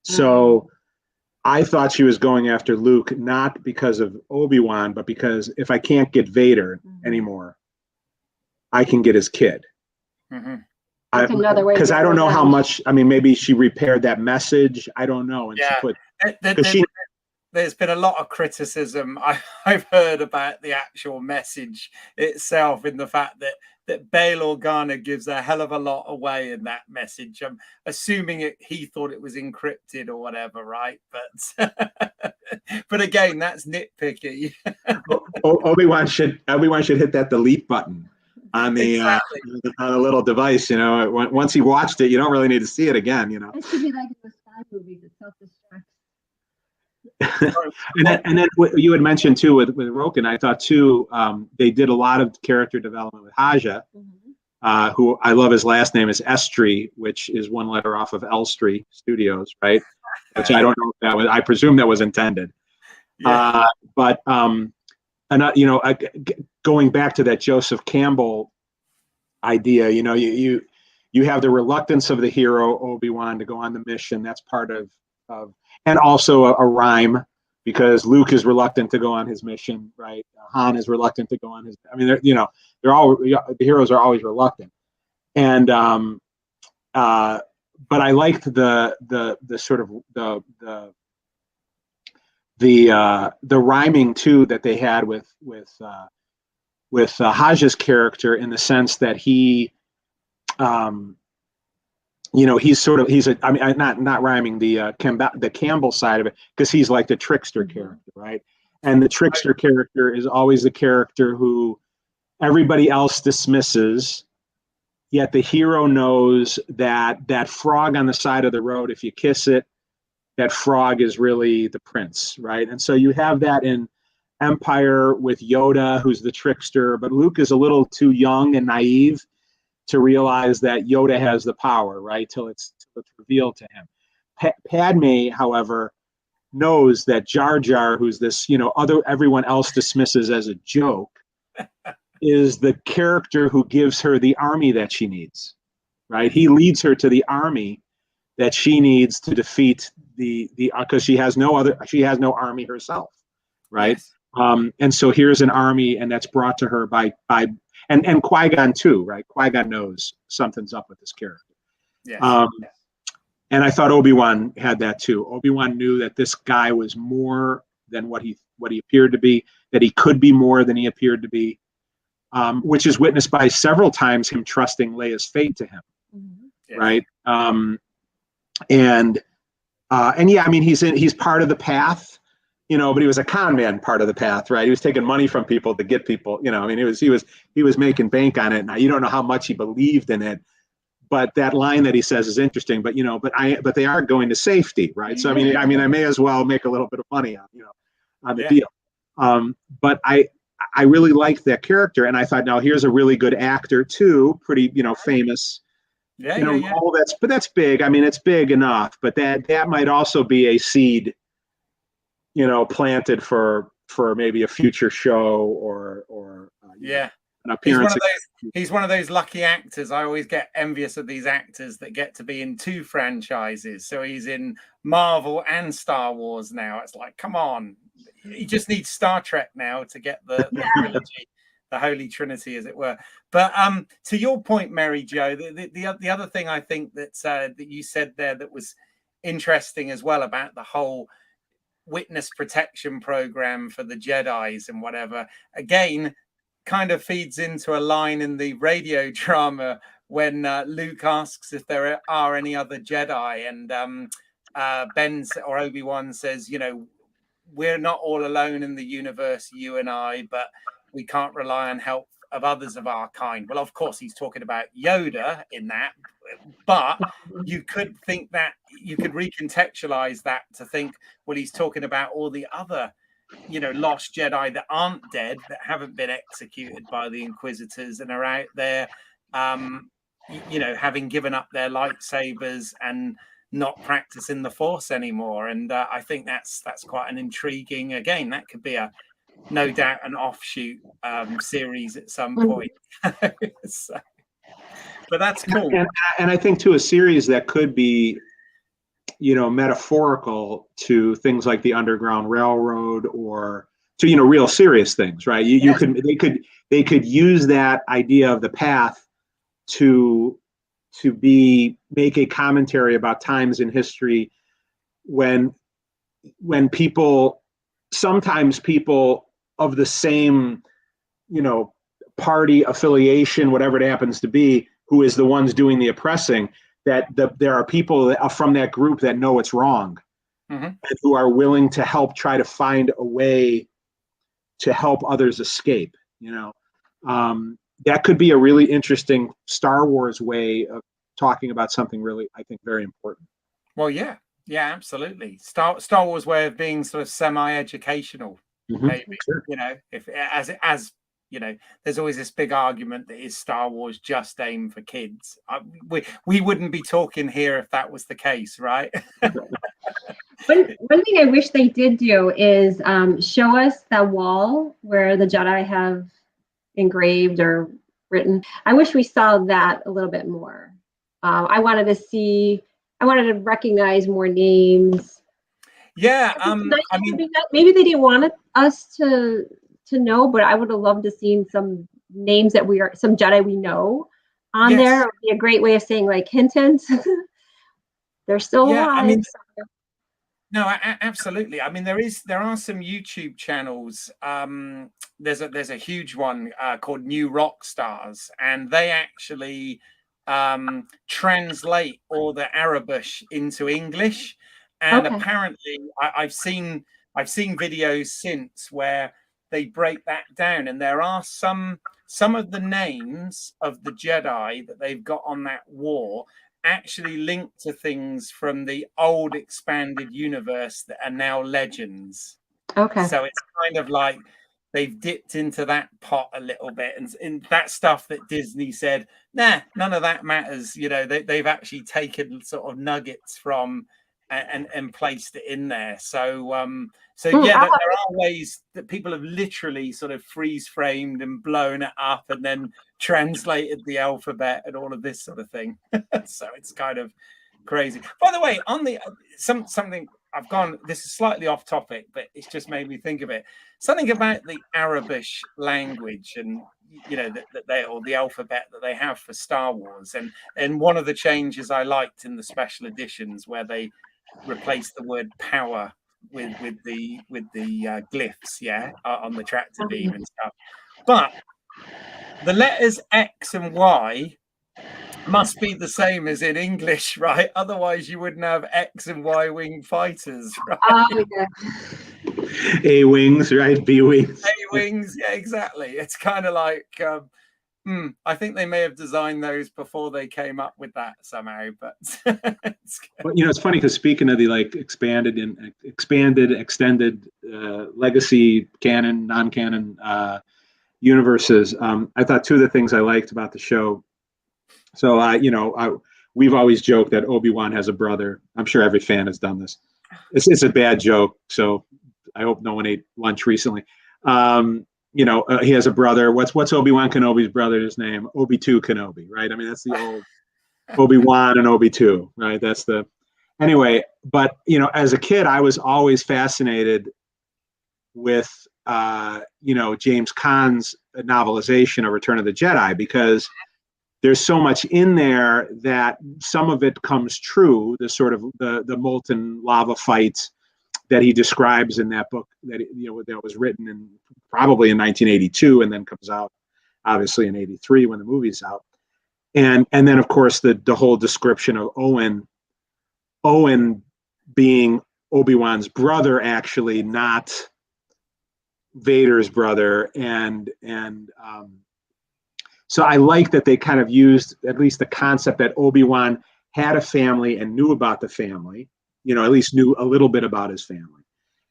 So I thought she was going after Luke, not because of Obi-Wan, but because if I can't get Vader anymore, I can get his kid. That's another way. Because I don't know how much, I mean, maybe she repaired that message. I don't know. And yeah. she put, there's been a lot of criticism I've heard about the actual message itself, in the fact that Bail Organa gives a hell of a lot away in that message. I'm assuming he thought it was encrypted or whatever, right? But again, that's nitpicky. Obi-Wan should hit that delete button on the exactly. On a little device. You know, once he watched it, you don't really need to see it again. You know, it should be like in the spy movies. It self-destructs. and then what you had mentioned too with Roken, I thought too, they did a lot of character development with Haja, who I love. His last name is Estrie, which is one letter off of Elstree Studios, right? Which I don't know if that was. I presume that was intended. Yeah. But you know, going back to that Joseph Campbell idea, you know, you have the reluctance of the hero Obi-Wan to go on the mission. That's part of and also a rhyme, because Luke is reluctant to go on his mission, right? Han is reluctant to go on his. I mean, the heroes are always reluctant, and but I liked the sort of the rhyming too that they had with Haja's character, in the sense that he. You know, he's I mean, not rhyming, the Campbell side of it, because he's like the trickster character, right? And the trickster character is always the character who everybody else dismisses, yet the hero knows that frog on the side of the road, if you kiss it, that frog is really the prince, right? And so you have that in Empire with Yoda, who's the trickster, but Luke is a little too young and naive to realize that Yoda has the power, right? Till it's revealed to him. Padme, however, knows that Jar Jar, who's this, everyone else dismisses as a joke, is the character who gives her the army that she needs, right? He leads her to the army that she needs to defeat because she has no army herself, right? Yes. And so here's an army, and that's brought to her by and Qui-Gon too, right? Qui-Gon knows something's up with this character. Yes. And I thought Obi-Wan had that too. Obi-Wan knew that this guy was more than what he appeared to be, that he could be more than he appeared to be, which is witnessed by several times him trusting Leia's fate to him, right? And yeah, I mean, he's part of the path, but he was a con man part of the path, right? He was taking money from people to get people, I mean, he was making bank on it. Now you don't know how much he believed in it. But that line that he says is interesting. But but they are going to safety, right? So I mean, I may as well make a little bit of money on the deal. But I really liked that character, and I thought, now here's a really good actor too, pretty famous. All that's big. I mean, it's big enough, but that might also be a seed, planted for maybe a future show or an appearance. He's one of those lucky actors. I always get envious of these actors that get to be in 2 franchises. So he's in Marvel and Star Wars now. It's like, come on, he just needs Star Trek now to get the trilogy, the Holy Trinity, as it were. But to your point, Mary Jo, the other thing I think that you said there that was interesting as well about the whole witness protection program for the Jedis and whatever, again, kind of feeds into a line in the radio drama when Luke asks if there are any other Jedi, and Obi-Wan says, we're not all alone in the universe, you and I, but we can't rely on help of others of our kind. Well, of course, he's talking about Yoda in that, but you could think that you could recontextualize that to think, well, he's talking about all the other lost Jedi that aren't dead, that haven't been executed by the Inquisitors and are out there, having given up their lightsabers and not practicing the Force anymore. And I think that's quite an intriguing. Again, that could be no doubt an offshoot series at some point. So, but that's cool. And I think too, a series that could be metaphorical to things like the Underground Railroad, or to real serious things, right? They could use that idea of the path to make a commentary about times in history when sometimes people of the same party affiliation, whatever it happens to be, who is the ones doing the oppressing, that there are people from that group that know it's wrong, and who are willing to help try to find a way to help others escape. That could be a really interesting Star Wars way of talking about something really, I think, very important. Well, yeah, absolutely. Star Wars way of being sort of semi-educational, maybe. Sure. If as there's always this big argument that is Star Wars just aimed for kids. We wouldn't be talking here if that was the case, right? One thing I wish they did do is show us that wall where the Jedi have engraved or written. I wish we saw that a little bit more. I wanted to recognize more names. Yeah, maybe they didn't want us to know, but I would have loved to seen some names that some Jedi we know on there. It would be a great way of saying, like, hint, they're still alive. No, absolutely. I mean, there are some YouTube channels. There's a huge one called New Rock Stars, and they actually translate all the Arabic into English. And apparently, I've seen videos since where they break that down, and there are some of the names of the Jedi that they've got on that war actually linked to things from the old expanded universe that are now legends. Okay. So it's kind of like they've dipped into that pot a little bit, and in that stuff that Disney said, nah, none of that matters. You know, they've actually taken sort of nuggets from and placed it in there. So yeah, there are ways that people have literally sort of freeze framed and blown it up and then translated the alphabet and all of this sort of thing. So it's kind of crazy. By the way, on the something I've gone, this is slightly off topic, but it's just made me think of it. Something about the Arabish language and, you know, that they, or the alphabet that they have for Star Wars. And one of the changes I liked in the special editions where they replaced the word power with the glyphs, yeah, on the tractor beam and stuff. But the letters X and Y must be the same as in English, right? Otherwise, you wouldn't have X and Y wing fighters, right? Yeah. A wings, right? B wings. A wings, yeah, exactly. It's kind of like, I think they may have designed those before they came up with that somehow. But well, you know, it's funny because speaking of the like expanded, extended legacy canon, non-canon universes, I thought two of the things I liked about the show. So, you know, we've always joked that Obi-Wan has a brother. I'm sure every fan has done this. It's a bad joke, so I hope no one ate lunch recently. You know, he has a brother. What's Obi-Wan Kenobi's brother's name? Obi-2 Kenobi, right? I mean, that's the old Obi-Wan and Obi-2, right? That's the anyway. But you know, as a kid, I was always fascinated with you know, James Caan's novelization of Return of the Jedi, because there's so much in there that some of it comes true. The sort of the molten lava fights that he describes in that book that, you know, that was written in probably in 1982 and then comes out obviously in 83 when the movie's out. And then of course the whole description of Owen being Obi-Wan's brother, actually not Vader's brother. So I like that they kind of used at least the concept that Obi-Wan had a family and knew about the family, you know, at least knew a little bit about his family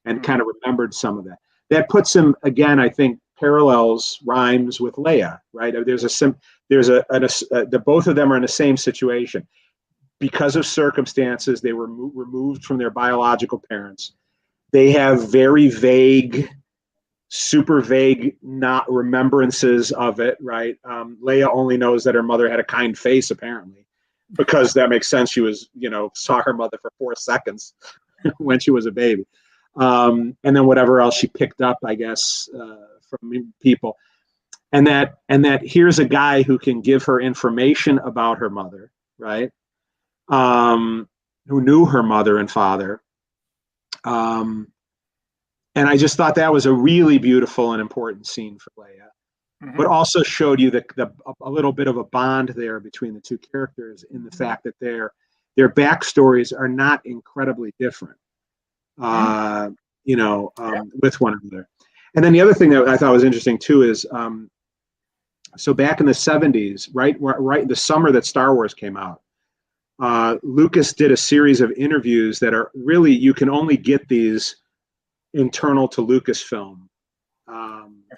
and kind of remembered some of that. That puts him, again, I think, rhymes with Leia, right? The both of them are in the same situation. Because of circumstances, they were removed from their biological parents. They have very vague, super vague, not remembrances of it, right? Leia only knows that her mother had a kind face, apparently, because that makes sense. She was, you know, saw her mother for 4 seconds when she was a baby. And then whatever else she picked up, I guess, from people. And that here's a guy who can give her information about her mother, right? Who knew her mother and father. And I just thought that was a really beautiful and important scene for Leia, but also showed you a little bit of a bond there between the two characters in the fact that their backstories are not incredibly different, you know, with one another. And then the other thing that I thought was interesting too is, so back in the 70s, right in the summer that Star Wars came out, Lucas did a series of interviews that are really, you can only get these internal to Lucasfilm,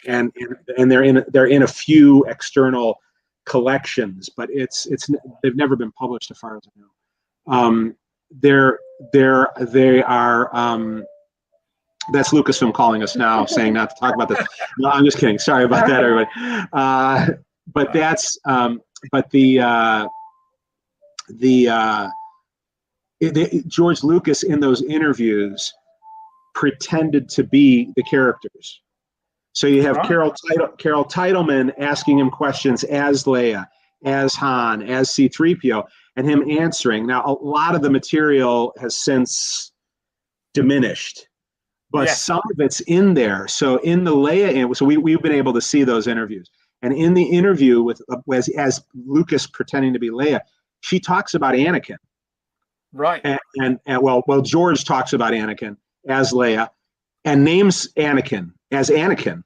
and they're in a few external collections, but they've never been published as far as I know. They are. That's Lucasfilm calling us now, saying not to talk about this. No, I'm just kidding. Sorry about that, everybody. But that's George Lucas in those interviews pretended to be the characters. So you have Carol Titleman asking him questions as Leia, as Han, as C-3PO, and him answering. Now, a lot of the material has since diminished, but some of it's in there. So in the Leia, so we've been able to see those interviews. And in the interview with as Lucas pretending to be Leia, she talks about Anakin. Right. And well, George talks about Anakin as Leia and names Anakin as Anakin,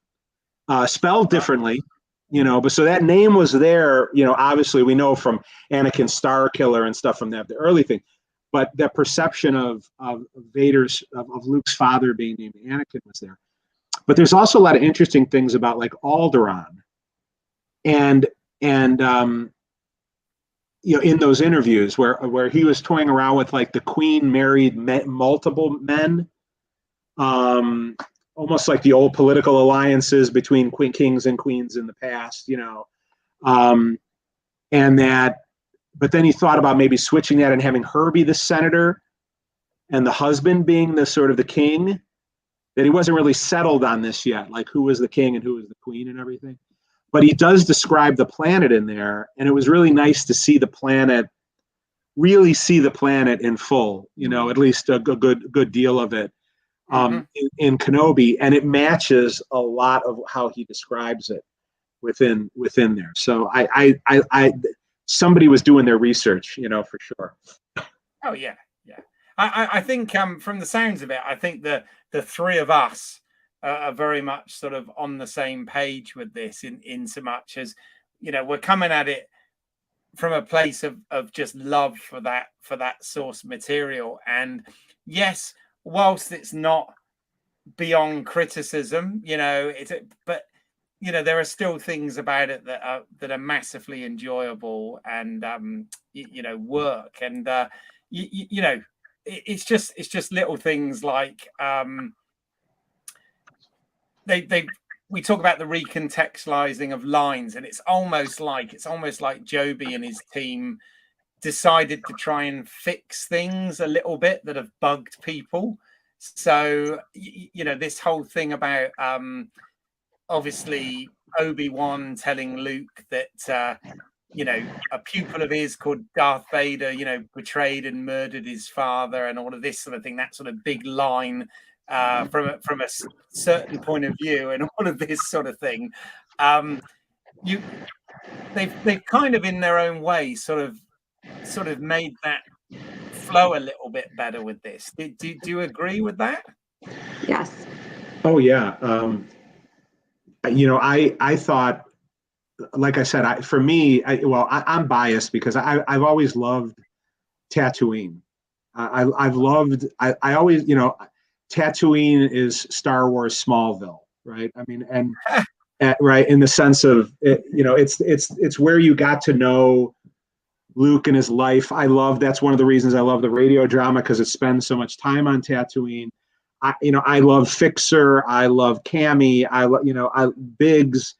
spelled differently, you know, but so that name was there, you know, obviously we know from Anakin Star Killer and stuff from that, the early thing, but the perception of Vader's of Luke's father being named Anakin was there. But there's also a lot of interesting things about like Alderaan, and in those interviews where he was toying around with like the Queen married multiple men, almost like the old political alliances between kings and queens in the past, and that. But then he thought about maybe switching that and having her be the senator and the husband being the sort of the king. That he wasn't really settled on this yet, like who was the king and who was the queen and everything. But he does describe the planet in there, and it was really nice to see the planet in full, at least a good deal of it in Kenobi, and it matches a lot of how he describes it within there. So I somebody was doing their research, for sure. Oh yeah. I think from the sounds of it, I think the three of us are very much sort of on the same page with this in so much as, we're coming at it from a place of just love for that source material. And yes, whilst it's not beyond criticism, but there are still things about it that are massively enjoyable and work. And it's just little things like we talk about the recontextualizing of lines, and it's almost like Joby and his team decided to try and fix things a little bit that have bugged people. So this whole thing about obviously Obi-Wan telling Luke that a pupil of his called Darth Vader, betrayed and murdered his father, and all of this sort of thing, that sort of big line from a certain point of view, and all of this sort of thing. They've kind of in their own way sort of made that flow a little bit better with this. Do you agree with that? Yes. Oh yeah. I thought, like I said, I'm biased because I've always loved Tatooine. I always, Tatooine is Star Wars Smallville, right? I mean, and right in the sense of it's where you got to know Luke and his life. That's one of the reasons I love the radio drama, because it spends so much time on Tatooine. I love Fixer. I love Cammy. I Biggs.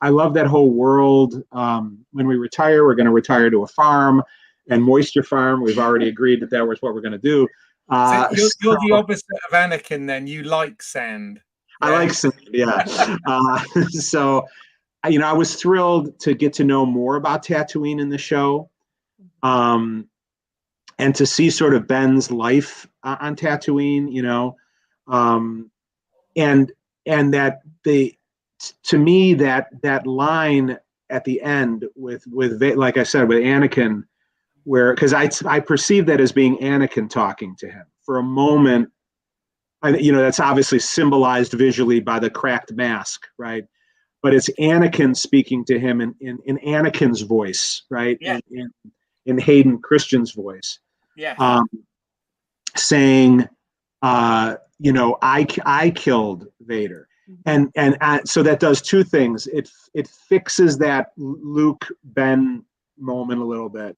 I love that whole world. When we retire, we're going to retire to a farm and moisture farm. We've already agreed that was what we're going to do. So you're the opposite of Anakin then. You like sand. Yeah? I like sand, yeah. So, I was thrilled to get to know more about Tatooine in the show. And to see sort of Ben's life on Tatooine, and that to me, that line at the end with like I said, with Anakin, because I perceive that as being Anakin talking to him for a moment. That's obviously symbolized visually by the cracked mask, right? But it's Anakin speaking to him in Anakin's voice, right? Yeah. In Hayden Christen's voice. Yeah. Saying, I killed Vader. And so that does two things. It fixes that Luke Ben moment a little bit,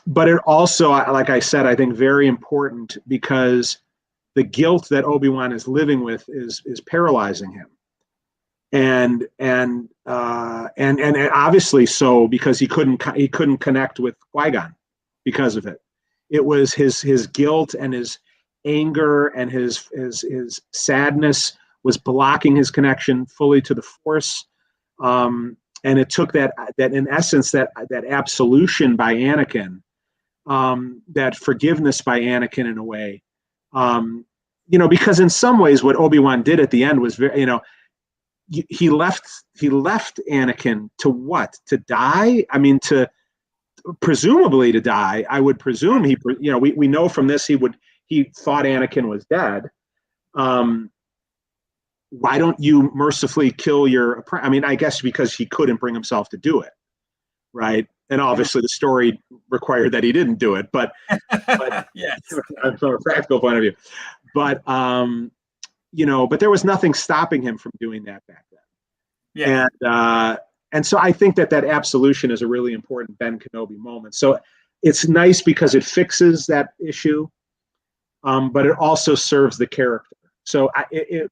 but it also, like I said, I think very important, because the guilt that Obi-Wan is living with is paralyzing him, and obviously so, because he couldn't connect with Qui-Gon because of it. It was his guilt and his anger and his sadness was blocking his connection fully to the Force, and it took that in essence that absolution by Anakin, that forgiveness by Anakin in a way, because in some ways what Obi-Wan did at the end was very, he left Anakin to what? To die? I mean, presumably to die. I would presume we know from this he thought Anakin was dead. Why don't you mercifully kill your? I mean, I guess because he couldn't bring himself to do it, right? And obviously the story required that he didn't do it, but yes, from a practical point of view. But but there was nothing stopping him from doing that back then. Yeah. And so I think that absolution is a really important Ben Kenobi moment. So it's nice because it fixes that issue, but it also serves the character. So it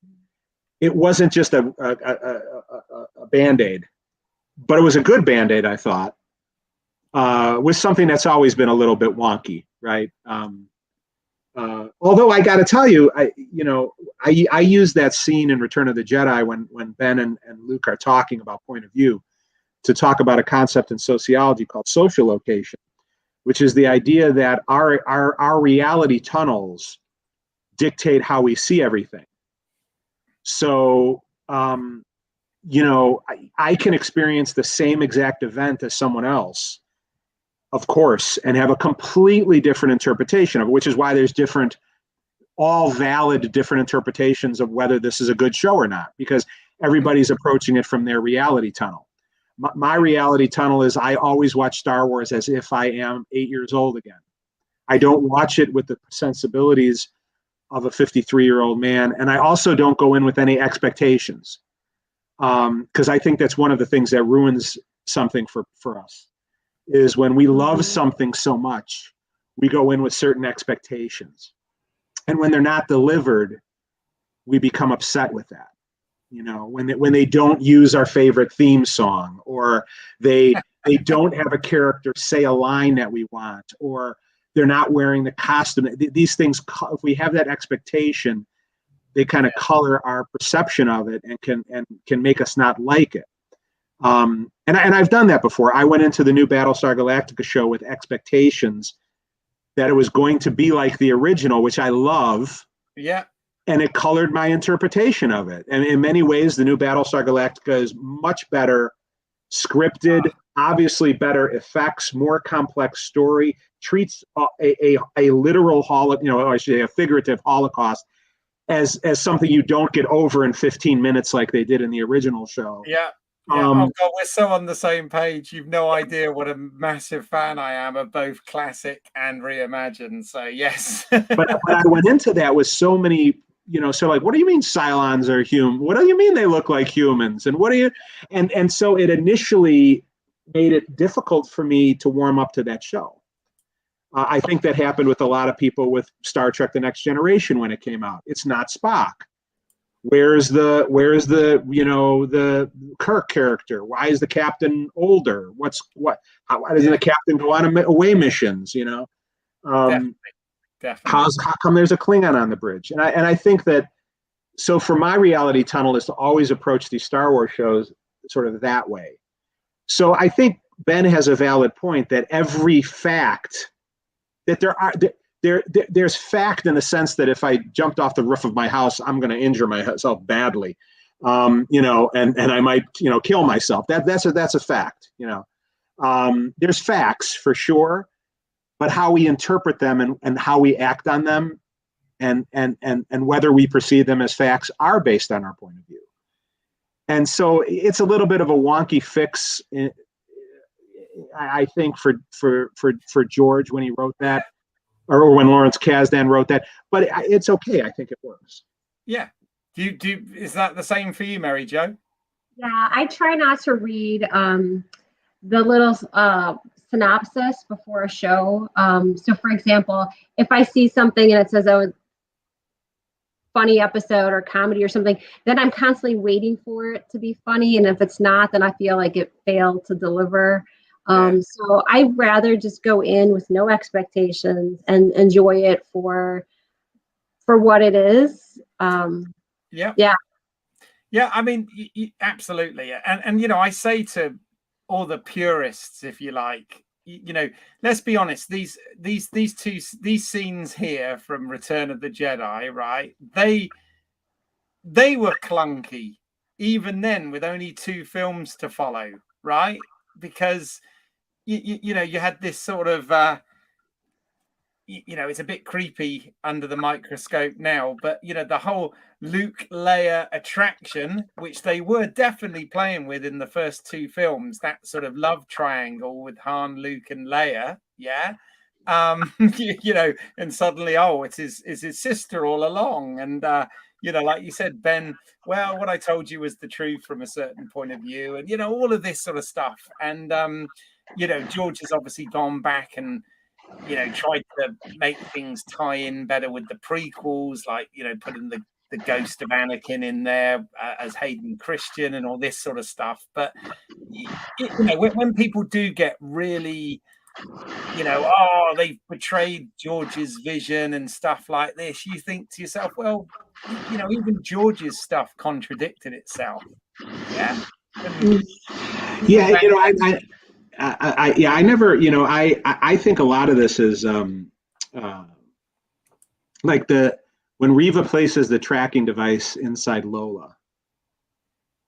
wasn't just a Band-Aid, but it was a good Band-Aid, I thought. With something that's always been a little bit wonky, right? Although I got to tell you, I use that scene in Return of the Jedi when Ben and Luke are talking about point of view to talk about a concept in sociology called social location, which is the idea that our reality tunnels dictate how we see everything. So, I can experience the same exact event as someone else, of course, and have a completely different interpretation of it, which is why there's all valid different interpretations of whether this is a good show or not, because everybody's approaching it from their reality tunnel. My reality tunnel is I always watch Star Wars as if I am 8 years old again. I don't watch it with the sensibilities of a 53-year-old man, and I also don't go in with any expectations, because I think that's one of the things that ruins something for us. Is when we love something so much, we go in with certain expectations. And when they're not delivered, we become upset with that. When they don't use our favorite theme song, or they don't have a character say a line that we want, or they're not wearing the costume. These things, if we have that expectation, they kind of color our perception of it and can make us not like it. And I've done that before. I went into the new Battlestar Galactica show with expectations that it was going to be like the original, which I love. Yeah. And it colored my interpretation of it. And in many ways, the new Battlestar Galactica is much better scripted, obviously better effects, more complex story, treats a literal I should say a figurative Holocaust as something you don't get over in 15 minutes like they did in the original show. Yeah. Yeah, oh God, we're so on the same page. You've no idea what a massive fan I am of both classic and reimagined. So yes. but I went into that with so many, so like, what do you mean Cylons are human? What do you mean they look like humans? And what do you, and so it initially made it difficult for me to warm up to that show. I think that happened with a lot of people with Star Trek: The Next Generation when it came out. It's not Spock. Where's the the Kirk character? Why is the captain older? Why doesn't the captain go on away missions? Definitely. How come there's a Klingon on the bridge? And I think that, so for my reality tunnel is to always approach these Star Wars shows sort of that way. So I think Ben has a valid point that every fact that there's fact in the sense that if I jumped off the roof of my house, I'm going to injure myself badly, and I might, kill myself. That's a fact. There's facts for sure, but how we interpret them and how we act on them, and whether we perceive them as facts are based on our point of view. And so it's a little bit of a wonky fix, I think, for George when he wrote that. Or when Lawrence Kasdan wrote that, but it's okay. I think it works. Yeah. Is that the same for you, Mary Jo? Yeah, I try not to read the little synopsis before a show. So, for example, if I see something and it says, "Oh, funny episode" or comedy or something, then I'm constantly waiting for it to be funny, and if it's not, then I feel like it failed to deliver. So I'd rather just go in with no expectations and enjoy it for what it is. Yeah. I mean, absolutely. And I say to all the purists, if you like, let's be honest, these scenes here from Return of the Jedi, right? They were clunky even then, with only 2 films to follow, right? Because you had this sort of you know, it's a bit creepy under the microscope now, but you know, the whole Luke Leia attraction, which they were definitely playing with in the first two films, that sort of love triangle with Han, Luke, and Leia, yeah. You know, and suddenly, oh, it's his sister all along, and you know, like you said, Ben, well, what I told you was the truth from a certain point of view, and you know, all of this sort of stuff, and you know, George has obviously gone back and, you know, tried to make things tie in better with the prequels, like, you know, putting the ghost of Anakin in there as Hayden Christian and all this sort of stuff. But, you know, when people do get really, you know, oh, they've betrayed George's vision and stuff like this, you think to yourself, well, you know, even George's stuff contradicted itself. Yeah. Yeah, you know, I never, you know, I think a lot of this is like when Reva places the tracking device inside Lola.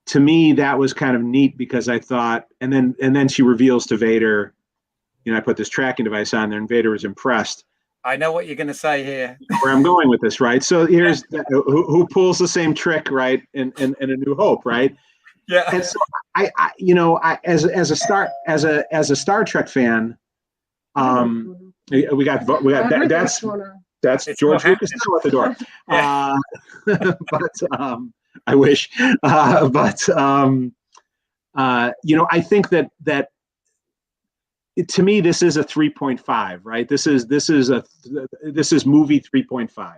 To me, that was kind of neat because I thought, and then she reveals to Vader, you know, I put this tracking device on there, and Vader was impressed. I know what you're going to say here. Where I'm going with this, right? So here's who pulls the same trick, right? In A New Hope, right? Yeah. And so I you know, as a Star Trek fan, we got that's George Lucas now at the door. Yeah. But I wish, but you know, I think that to me this is a 3.5, right? This is movie 3.5.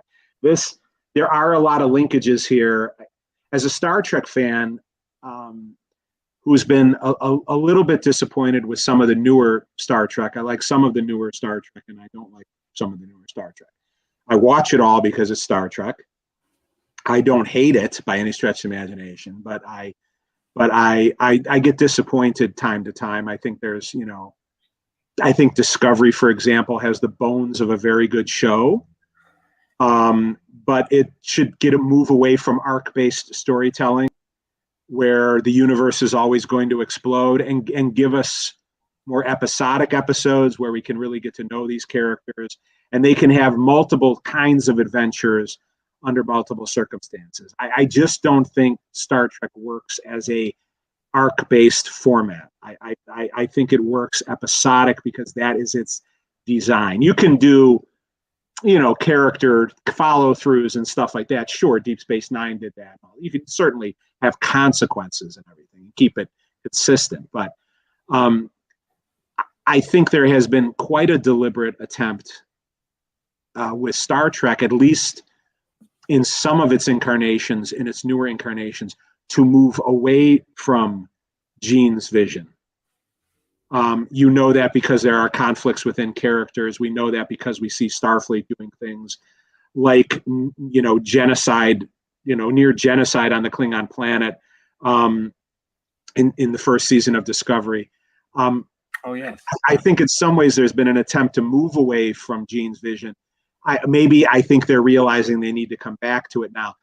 There are a lot of linkages here. As a Star Trek fan, who's been a little bit disappointed with some of the newer Star Trek. I like some of the newer Star Trek, and I don't like some of the newer Star Trek. I watch it all because it's Star Trek. I don't hate it by any stretch of imagination, but I get disappointed time to time. I think there's, you know, I think Discovery, for example, has the bones of a very good show, but it should move away from arc-based storytelling, where the universe is always going to explode, and give us more episodic episodes where we can really get to know these characters, and they can have multiple kinds of adventures under multiple circumstances. I just don't think Star Trek works as a arc-based format. I think it works episodic because that is its design. You can do, you know, character follow-throughs and stuff like that. Sure, Deep Space Nine did that. You can certainly have consequences and everything, keep it consistent. But I think there has been quite a deliberate attempt with Star Trek, at least in some of its incarnations, in its newer incarnations, to move away from Gene's vision. You know that because there are conflicts within characters. We know that because we see Starfleet doing things like, you know, genocide, you know, near genocide on the Klingon planet in the first season of Discovery. Oh, yes. I think in some ways there's been an attempt to move away from Gene's vision. I think they're realizing they need to come back to it now.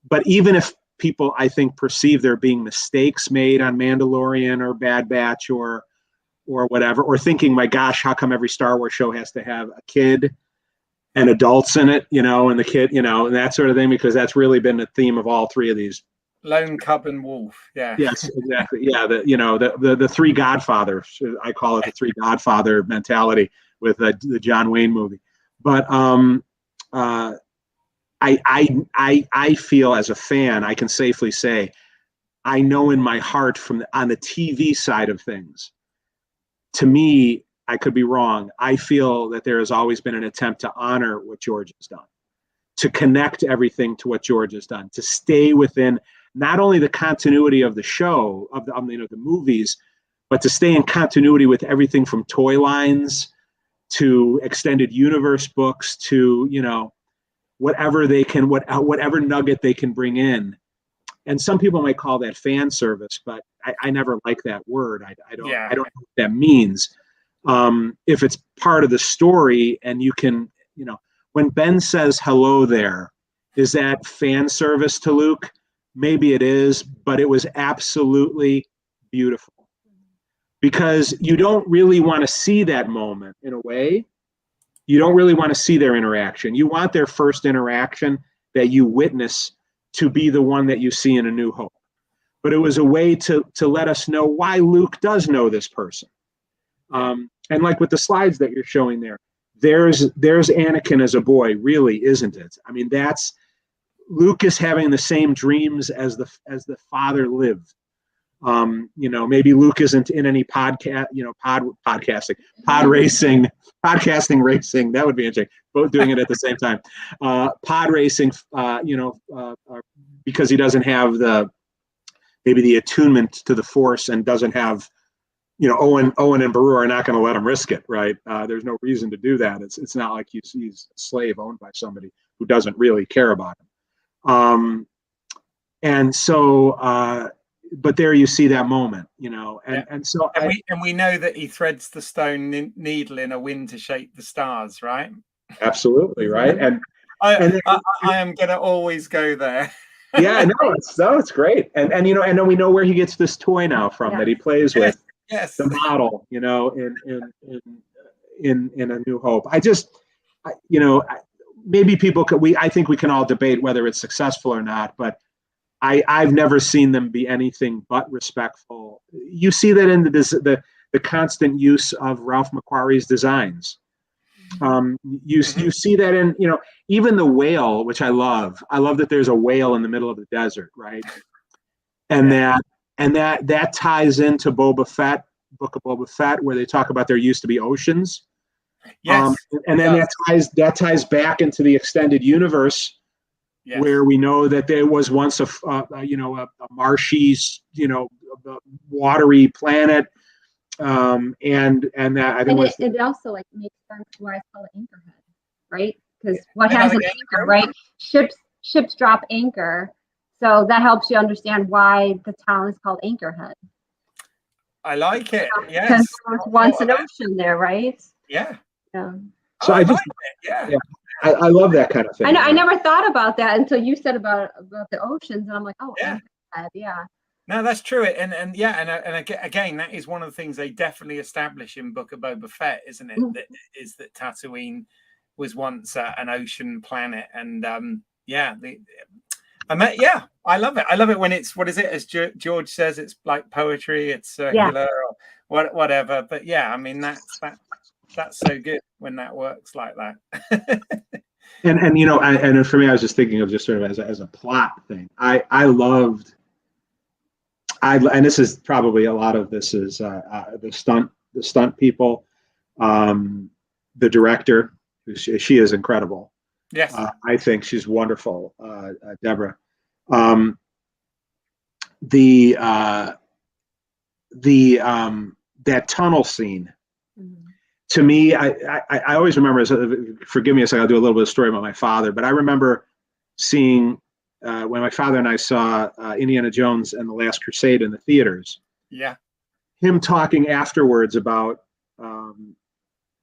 But even if people, I think, perceive there being mistakes made on Mandalorian or Bad Batch or whatever, or thinking, my gosh, how come every Star Wars show has to have a kid and adults in it, you know, and the kid, you know, and that sort of thing, because that's really been the theme of all three of these. Lone cub and wolf. Yeah. Yes, exactly. Yeah. The three Godfathers, I call it the three Godfather mentality with the John Wayne movie. But I feel as a fan, I can safely say, I know in my heart on the TV side of things, to me, I could be wrong, I feel that there has always been an attempt to honor what George has done, to connect everything to what George has done, to stay within not only the continuity of the show, of the movies, but to stay in continuity with everything from toy lines to extended universe books to, you know, whatever they can, whatever nugget they can bring in. And some people might call that fan service, but I never like that word. I don't know what that means. If it's part of the story and you can, you know, when Ben says hello there, is that fan service to Luke? Maybe it is, but it was absolutely beautiful, because you don't really want to see that moment in a way, You don't really want to see their interaction. You want their first interaction that you witness to be the one that you see in A New Hope. But it was a way to let us know why Luke does know this person. And like with the slides that you're showing there's Anakin as a boy, really, isn't it? I mean, that's Luke is having the same dreams as the father lived. Maybe Luke isn't in any podcasting, podcasting racing. That would be interesting. Both doing it at the same time. Pod racing, because he doesn't have the attunement to the Force and doesn't have, Owen and Beru are not going to let him risk it, right? There's no reason to do that. It's not like he's a slave owned by somebody who doesn't really care about him. And so, but there you see that moment, and so we know that he threads the stone needle in a wind to shape the stars, right? Absolutely, right. And I am going to always go there. Yeah, no, it's great. And then we know where he gets this toy now from that he plays with. Yes. The model, in A New Hope. Maybe people could. I think we can all debate whether it's successful or not, but I've never seen them be anything but respectful. You see that in the constant use of Ralph McQuarrie's designs. You see that in even the whale, which I love. I love that there's a whale in the middle of the desert, right? And that ties into Boba Fett, Book of Boba Fett, where they talk about there used to be oceans. Yes. And then that ties back into the extended universe. Yes. Where we know that there was once a marshy, watery planet, and that I think it also makes sense why I call it Anchorhead, right? Because what has an anchor, right? Ships drop anchor, so that helps you understand why the town is called Anchorhead. I like it. Yes, because there was once an ocean there, right? Yeah. Yeah. So I just I love that kind of thing. I never thought about that until you said about the oceans, and I'm like, oh, yeah. No, that's true. And again, that is one of the things they definitely establish in Book of Boba Fett, isn't it? That Tatooine was once an ocean planet, and I love it. I love it when it's, what is it? As George says, it's like poetry. It's circular or whatever. But yeah, I mean that's so good when that works like that. and for me, I was just thinking of just sort of as a plot thing. And this is probably a lot of this is the stunt people, the director, she is incredible. Yes, I think she's wonderful, Deborah. That tunnel scene. To me, I always remember. Forgive me, I'll do a little bit of story about my father. But I remember seeing when my father and I saw Indiana Jones and the Last Crusade in the theaters. Yeah, him talking afterwards about.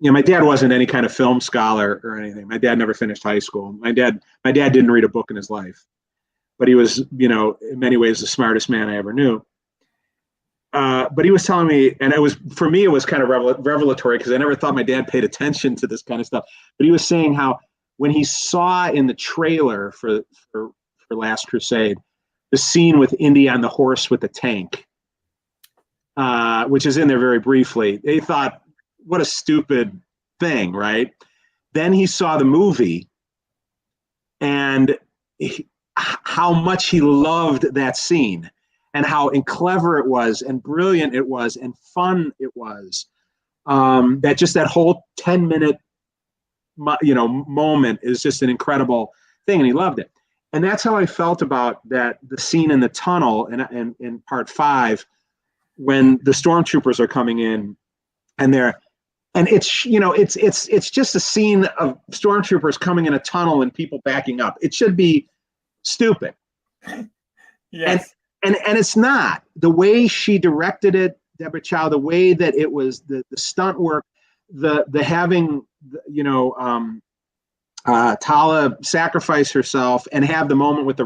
My dad wasn't any kind of film scholar or anything. My dad never finished high school. My dad didn't read a book in his life, but he was, in many ways, the smartest man I ever knew. But he was telling me, and for me, it was kind of revelatory because I never thought my dad paid attention to this kind of stuff. But he was saying how when he saw in the trailer for Last Crusade, the scene with Indy on the horse with the tank, which is in there very briefly, they thought, what a stupid thing, right? Then he saw the movie and how much he loved that scene. And how clever it was, and brilliant it was, and fun it was. That whole 10-minute, moment is just an incredible thing, and he loved it. And that's how I felt about the scene in the tunnel in part 5, when the stormtroopers are coming in, and it's just a scene of stormtroopers coming in a tunnel and people backing up. It should be stupid. Yes. And it's not. The way she directed it, Deborah Chow, the way that it was, the stunt work, the having, Tala sacrifice herself and have the moment with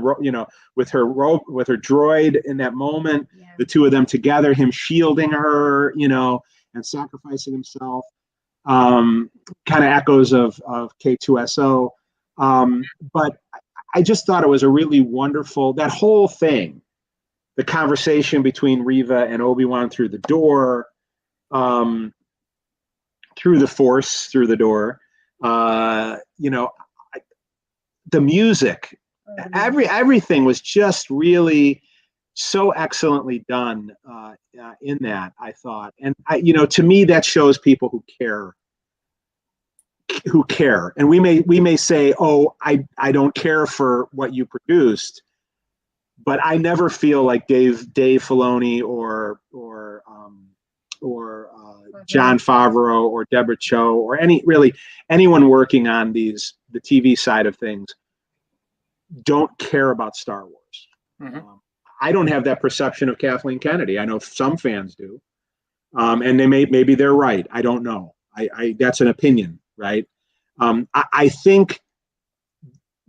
with her droid in that moment, the two of them together, him shielding her, and sacrificing himself. kind of echoes of K2SO. But I just thought it was a really wonderful, that whole thing, the conversation between Reva and Obi-Wan through the door, through the Force, through the door, the music, everything was just really so excellently done in that, I thought. And to me, that shows people who care. And we may say, oh, I don't care for what you produced, but I never feel like Dave Filoni or Jon Favreau or Deborah Chow or anyone working on the TV side of things don't care about Star Wars. Mm-hmm. I don't have that perception of Kathleen Kennedy. I know some fans do, and maybe they're right. I don't know. I that's an opinion, right? I think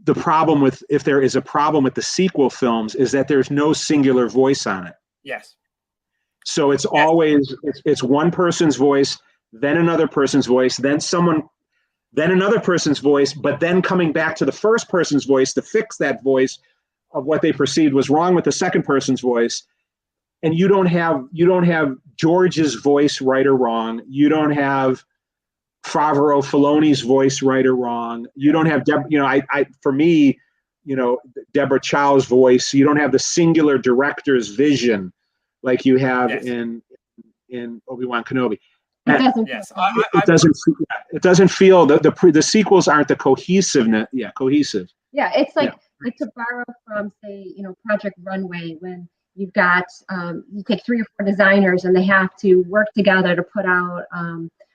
the problem if there is a problem with the sequel films is that there's no singular voice on it. Yes. So it's always it's one person's voice, then another person's voice, then another person's voice, but then coming back to the first person's voice to fix that voice of what they perceived was wrong with the second person's voice. And you don't have George's voice right or wrong. You don't have Favreau Filoni's voice right or wrong. You don't have for me, Deborah Chow's voice. You don't have the singular director's vision like you have in Obi-Wan Kenobi. It doesn't feel the sequels aren't the cohesiveness. Yeah, cohesive. Yeah, it's like to borrow from, say, Project Runway, when you've got you take 3 or 4 designers and they have to work together to put out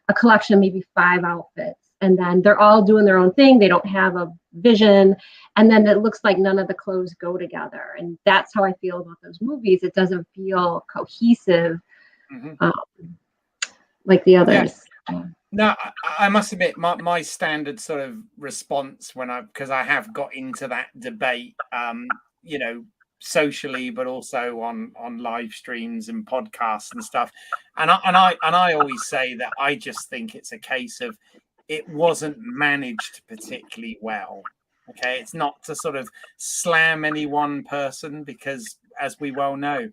a collection, maybe 5 outfits, and then they're all doing their own thing. They don't have a vision, and then it looks like none of the clothes go together. And that's how I feel about those movies. It doesn't feel cohesive. Mm-hmm. Like the others. Yeah. No, I must admit my standard sort of response because I have got into that debate, socially, but also on live streams and podcasts and stuff. And I always say that I just think it's a case of it wasn't managed particularly well. Okay, it's not to sort of slam any one person, because as we well know,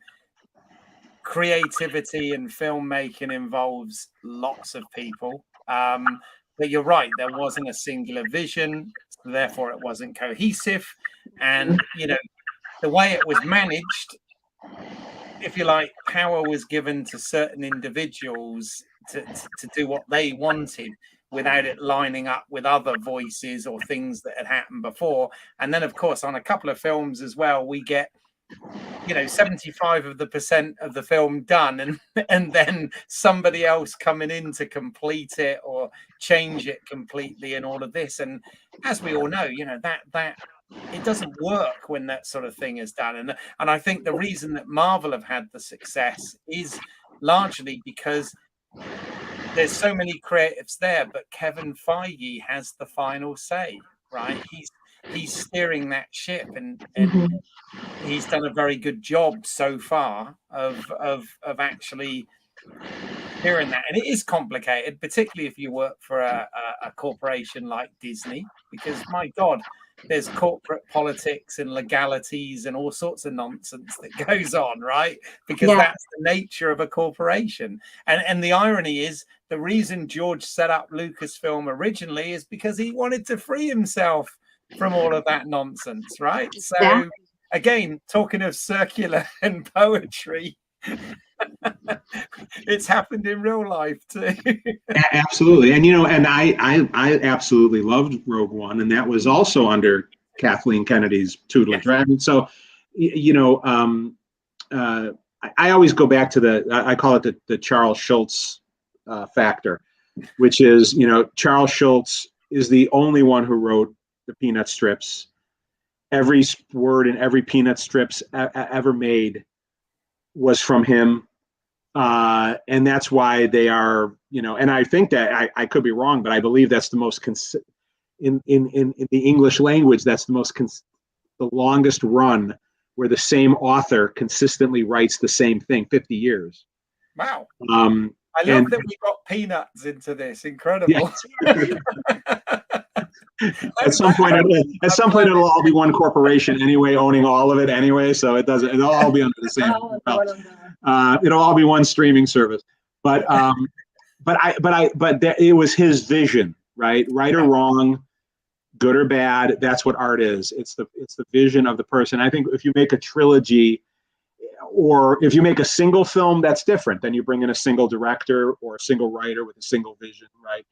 creativity and filmmaking involves lots of people. But you're right, there wasn't a singular vision, so therefore it wasn't cohesive. And, the way it was managed, if you like, power was given to certain individuals to do what they wanted without it lining up with other voices or things that had happened before. And then, of course, on a couple of films as well, we get 75% of the film done, and then somebody else coming in to complete it or change it completely, and all of this. And as we all know, that it doesn't work when that sort of thing is done. And I think the reason that Marvel have had the success is largely because there's so many creatives there, but Kevin Feige has the final say, right? He's steering that ship, and mm-hmm. He's done a very good job so far of actually hearing that. And it is complicated, particularly if you work for a corporation like Disney, because my God, there's corporate politics and legalities and all sorts of nonsense that goes on, right? Because that's the nature of a corporation. And the irony is, the reason George set up Lucasfilm originally is because he wanted to free himself from all of that nonsense, right? So again, talking of circular and poetry, it's happened in real life too. Absolutely. And I absolutely loved Rogue One, and that was also under Kathleen Kennedy's tutelage, right? And so I always go back to I call it the Charles Schultz factor, which is, Charles Schultz is the only one who wrote the Peanut strips. Every word in every Peanut strips ever made was from him. And that's why they are, and I think that I could be wrong, but I believe that's the most in the English language, that's the longest run where the same author consistently writes the same thing, 50 years. Wow. I love that we got Peanuts into this. Incredible. Yeah. At some point, it'll all be one corporation anyway, owning all of it anyway. So it'll all be under the same. It'll all be one streaming service. But it was his vision, right? Right or wrong, good or bad. That's what art is. It's the vision of the person. I think if you make a trilogy, or if you make a single film, that's different. Then you bring in a single director or a single writer with a single vision, right?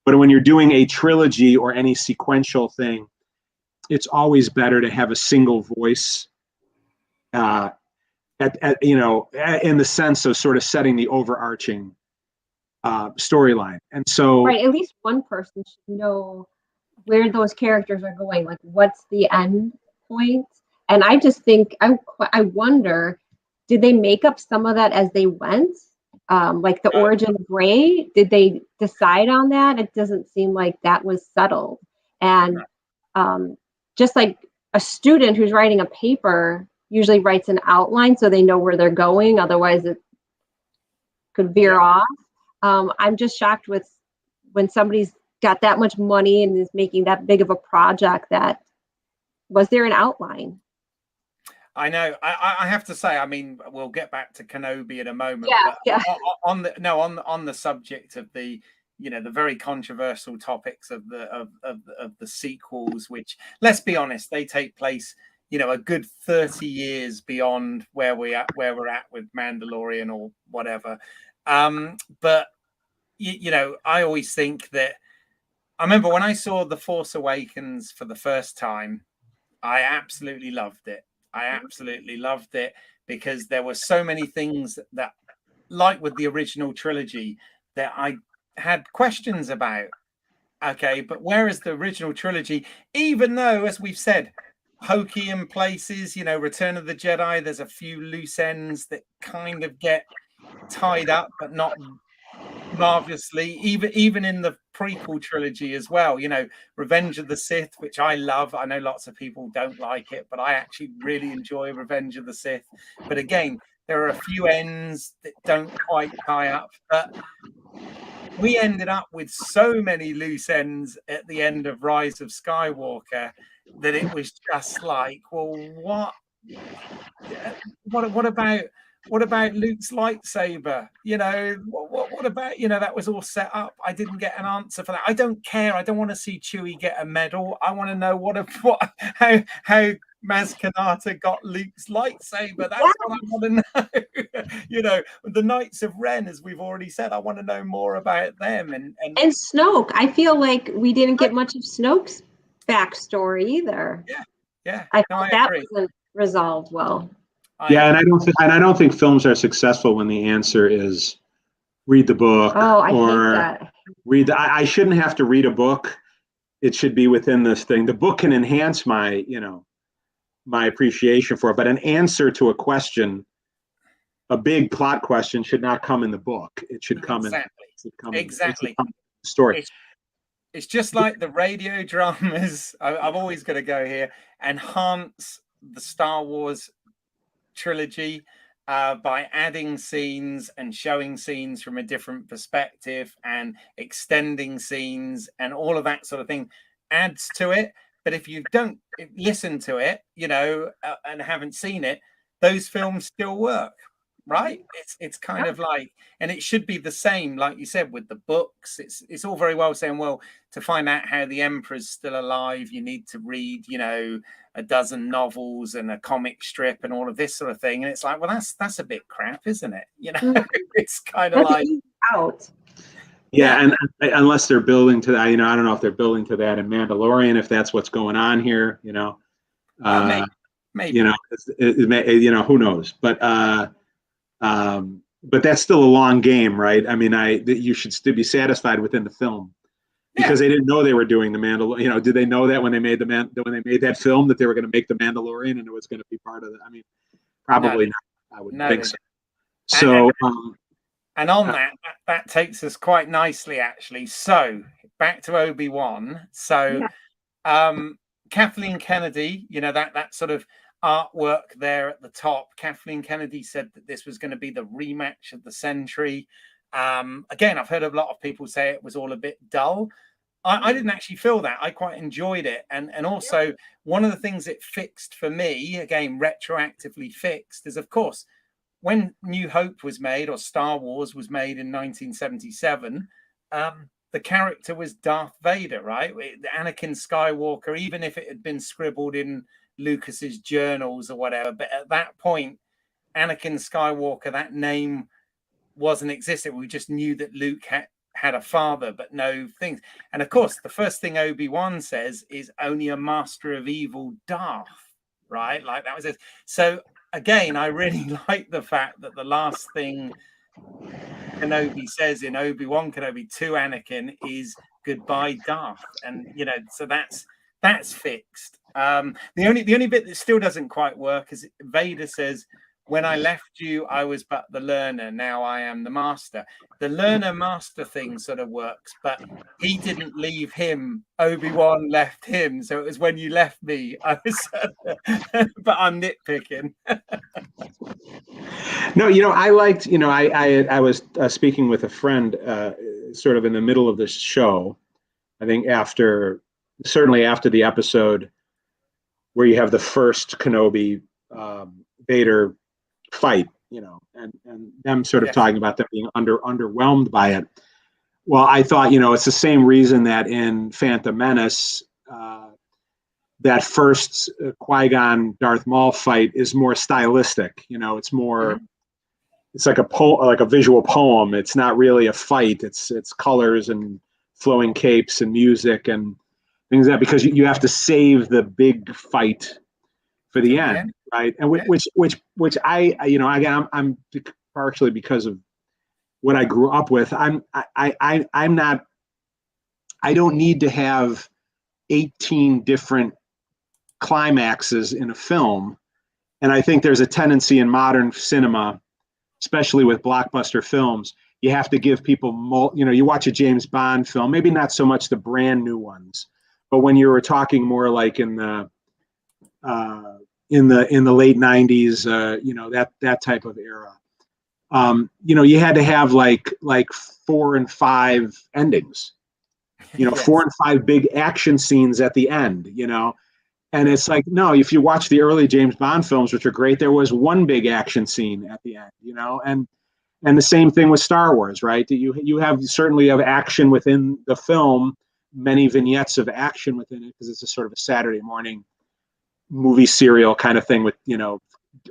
But when you're doing a trilogy or any sequential thing, it's always better to have a single voice, in the sense of sort of setting the overarching storyline. And so, right, at least one person should know where those characters are going. Like, what's the end point? And I just think I wonder, did they make up some of that as they went? Like the origin of Rey, did they decide on that? It doesn't seem like that was settled. And just like a student who's writing a paper usually writes an outline so they know where they're going. Otherwise, it could veer off. I'm just shocked with when somebody's got that much money and is making that big of a project. That was there an outline? I know. I have to say, I mean, we'll get back to Kenobi in a moment. Yeah. On the subject of the, the very controversial topics of the sequels, which, let's be honest, they take place, a good 30 years beyond where we're at with Mandalorian or whatever. But I always think that, I remember when I saw The Force Awakens for the first time, I absolutely loved it. Because there were so many things that, like with the original trilogy, that I had questions about. Okay, but where is the original trilogy? Even though, as we've said, hokey in places, Return of the Jedi, there's a few loose ends that kind of get tied up, but not marvelously, even in the prequel trilogy as well. Revenge of the Sith, which I love. I know lots of people don't like it, but I actually really enjoy Revenge of the Sith. But again, there are a few ends that don't quite tie up. But we ended up with so many loose ends at the end of Rise of Skywalker that it was just like, well, what about Luke's lightsaber? What about, that was all set up. I didn't get an answer for that. I don't care. I don't want to see Chewie get a medal. I want to know how Maz Kanata got Luke's lightsaber. That's what I want to know. The Knights of Ren, as we've already said, I want to know more about them. And Snoke. I feel like we didn't get much of Snoke's backstory either. Yeah. I thought that wasn't resolved well. And I don't think films are successful when the answer is read the book. Oh, I hate that. I shouldn't have to read a book. It should be within this thing. The book can enhance my appreciation for it, but an answer to a question, a big plot question, should not come in the book. It should come in the story. It's just like the radio dramas. I'm always going to go here. Enhance the Star Wars trilogy by adding scenes and showing scenes from a different perspective and extending scenes and all of that sort of thing adds to it. But if you don't listen to it, and haven't seen it, those films still work, right? It's kind of like, and it should be the same, like you said, with the books. It's all very well saying, well, to find out how the Emperor's still alive, you need to read, a dozen novels and a comic strip and all of this sort of thing. And it's like, well, that's a bit crap, isn't it? It's kind of like out. Yeah, and unless they're building to that, I don't know if they're building to that in Mandalorian, if that's what's going on here, maybe. Who knows? But that's still a long game, right? I mean, you should still be satisfied within the film, because they didn't know they were doing the Mandalorian. Did they know that when they made that film that they were going to make the Mandalorian and it was going to be part of it? I mean, probably not. I wouldn't think so. So. And on that takes us quite nicely, actually. So back to Obi-Wan. So Kathleen Kennedy, that sort of artwork there at the top. Kathleen Kennedy said that this was going to be the rematch of the century. Again, I've heard a lot of people say it was all a bit dull. I didn't actually feel that. I quite enjoyed it. And also, one of the things it fixed for me, again, retroactively fixed, is, of course, when New Hope was made, or Star Wars was made in 1977, the character was Darth Vader, right? Anakin Skywalker, even if it had been scribbled in Lucas's journals or whatever. But at that point, Anakin Skywalker, that name wasn't existent. We just knew that Luke had a father, but no things. And of course, the first thing Obi-Wan says is only a master of evil, Darth, right? Like that was it. So again, I really like the fact that the last thing Kenobi says in Obi-Wan Kenobi to Anakin is goodbye, Darth. And so that's fixed. The only bit that still doesn't quite work is Vader says, "When I left you, I was but the learner. Now I am the master." The learner-master thing sort of works, but he didn't leave him. Obi-Wan left him. So it was when you left me. I was, but I'm nitpicking. No, I liked. I was speaking with a friend, sort of in the middle of this show. I think certainly after the episode where you have the first Kenobi Vader fight, and them sort of talking about them being underwhelmed by it. Well, I thought, it's the same reason that in Phantom Menace, that first Qui-Gon Darth Maul fight is more stylistic. It's more, it's like a visual poem. It's not really a fight. It's colors and flowing capes and music and things like that, because you have to save the big fight for the end, right? And which I again, I'm partially because of what I grew up with. I'm not. I don't need to have 18 different climaxes in a film, and I think there's a tendency in modern cinema, especially with blockbuster films, you have to give people you watch a James Bond film, maybe not so much the brand new ones, but when you were talking more like in the late 90s, that type of era, you had to have like 4 and 5 endings, yes. 4 and 5 big action scenes at the end, and it's like, no, if you watch the early James Bond films, which are great, there was one big action scene at the end, and the same thing with Star Wars, right? You certainly have action within the film, many vignettes of action within it, because it's a sort of a Saturday morning movie serial kind of thing with,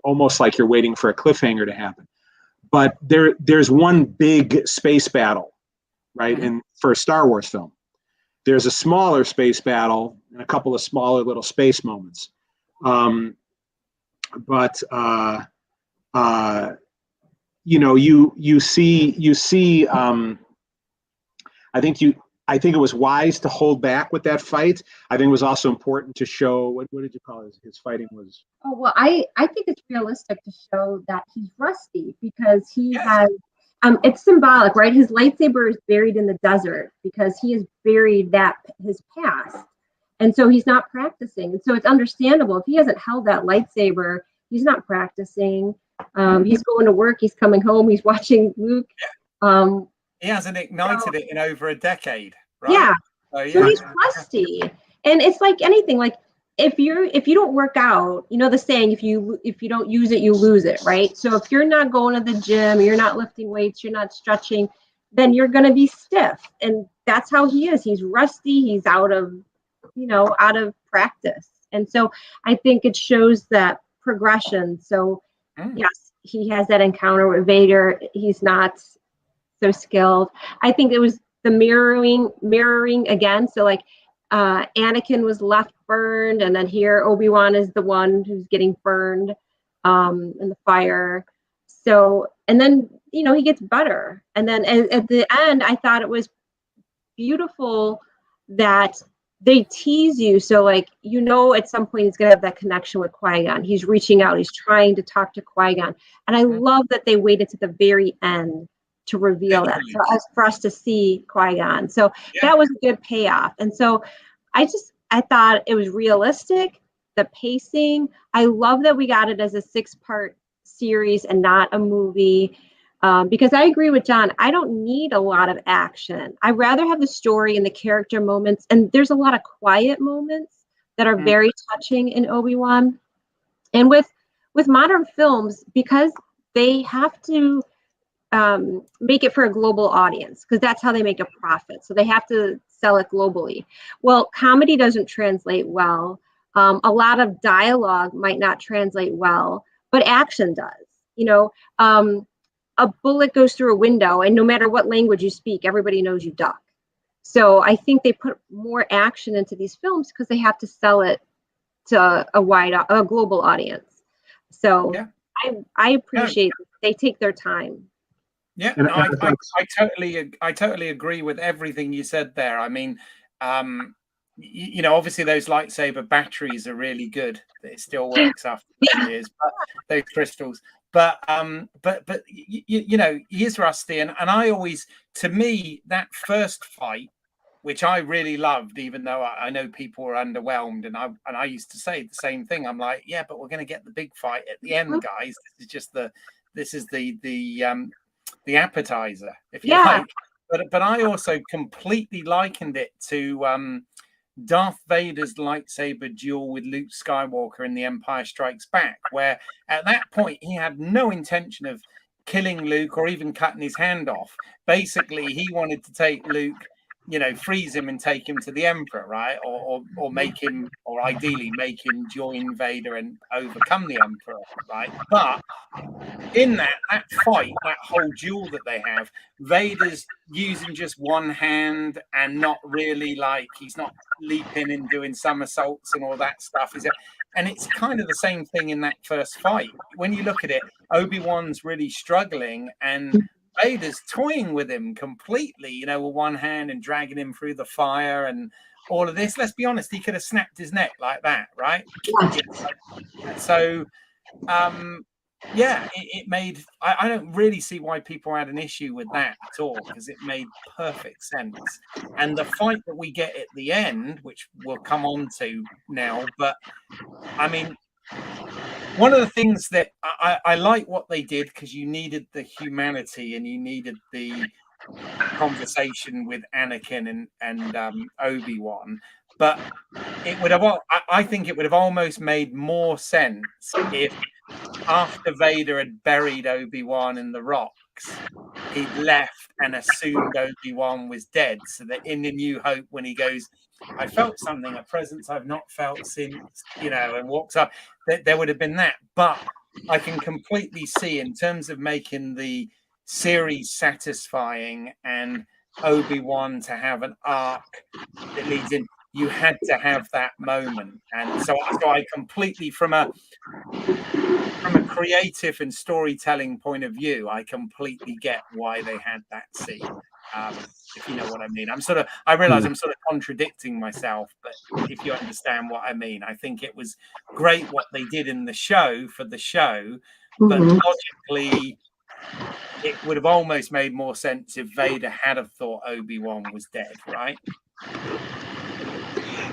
almost like you're waiting for a cliffhanger to happen. But there's one big space battle, right? For a Star Wars film, there's a smaller space battle and a couple of smaller little space moments. You see, I think it was wise to hold back with that fight. I think it was also important to show, what did you call his fighting was? Oh, well, I think it's realistic to show that he's rusty, because he has, it's symbolic, right? His lightsaber is buried in the desert because he has buried his past. And so he's not practicing. And so it's understandable. If he hasn't held that lightsaber, he's not practicing. He's going to work, he's coming home, he's watching Luke. He hasn't ignited it in over a decade, right? Yeah. So he's rusty. And it's like anything, like if you don't work out, the saying, if you don't use it, you lose it, right? So if you're not going to the gym, you're not lifting weights, you're not stretching, then you're going to be stiff. And that's how he is. He's rusty, he's out of practice. And so I think it shows that progression. So yes, he has that encounter with Vader. He's not so skilled. I think it was the mirroring again. So like Anakin was left burned, and then here Obi-Wan is the one who's getting burned in the fire. So, and then he gets better. And then at the end, I thought it was beautiful that they tease you. So like, at some point he's going to have that connection with Qui-Gon. He's reaching out. He's trying to talk to Qui-Gon. And I love that they waited to the very end to reveal that for us to see Qui-Gon. So that was a good payoff. And so I thought it was realistic, the pacing. I love that we got it as a 6-part series and not a movie. Because I agree with John. I don't need a lot of action. I rather have the story and the character moments. And there's a lot of quiet moments that are very touching in Obi-Wan. And with modern films, because they have to make it for a global audience, because that's how they make a profit. So they have to sell it globally. Well, comedy doesn't translate well. A lot of dialogue might not translate well, but action does. You know, a bullet goes through a window, and no matter what language you speak, everybody knows you duck. So I think they put more action into these films because they have to sell it to a global audience. So yeah. I appreciate they take their time. Yeah, no, I totally agree with everything you said there. I mean, you know, obviously those lightsaber batteries are really good. It still works after years, but those crystals. But you know, he is rusty, and I always, to me, that first fight, which I really loved, even though I know people were underwhelmed, and I used to say the same thing. I'm like, yeah, but we're going to get the big fight at the end, guys. This is just the appetizer, if you like. But I also completely likened it to Darth Vader's lightsaber duel with Luke Skywalker in The Empire Strikes Back, where at that point he had no intention of killing Luke or even cutting his hand off. Basically, he wanted to take Luke, you know, freeze him and take him to the Emperor, right? Or make him, or ideally make him join Vader and overcome the Emperor, right? But in that fight, that whole duel that they have, Vader's using just one hand and not really, like, he's not leaping and doing somersaults and all that stuff. And it's kind of the same thing in that first fight. When you look at it, Obi-Wan's really struggling and Vader's toying with him completely, you know, with one hand and dragging him through the fire and all of this. Let's be honest, he could have snapped his neck like that, right? So, yeah, it made, I don't really see why people had an issue with that at all, because it made perfect sense. And the fight that we get at the end, which we'll come on to now, but I mean, one of the things that I like what they did, because you needed the humanity and you needed the conversation with Anakin and Obi-Wan, but it would have, I think it would have almost made more sense if after Vader had buried Obi-Wan in the rocks, he'd left and assumed Obi-Wan was dead, so that in The New Hope, when he goes, I felt something, a presence I've not felt since, you know, and walks up, there would have been that. But I can completely see, in terms of making the series satisfying and Obi-Wan to have an arc that leads in, you had to have that moment. And so I completely, from a creative and storytelling point of view, I completely get why they had that scene. If you know what I mean. I realize I'm sort of contradicting myself, but if you understand what I mean, I think it was great what they did in the show for the show, but logically it would have almost made more sense if Vader had have thought Obi-Wan was dead, right?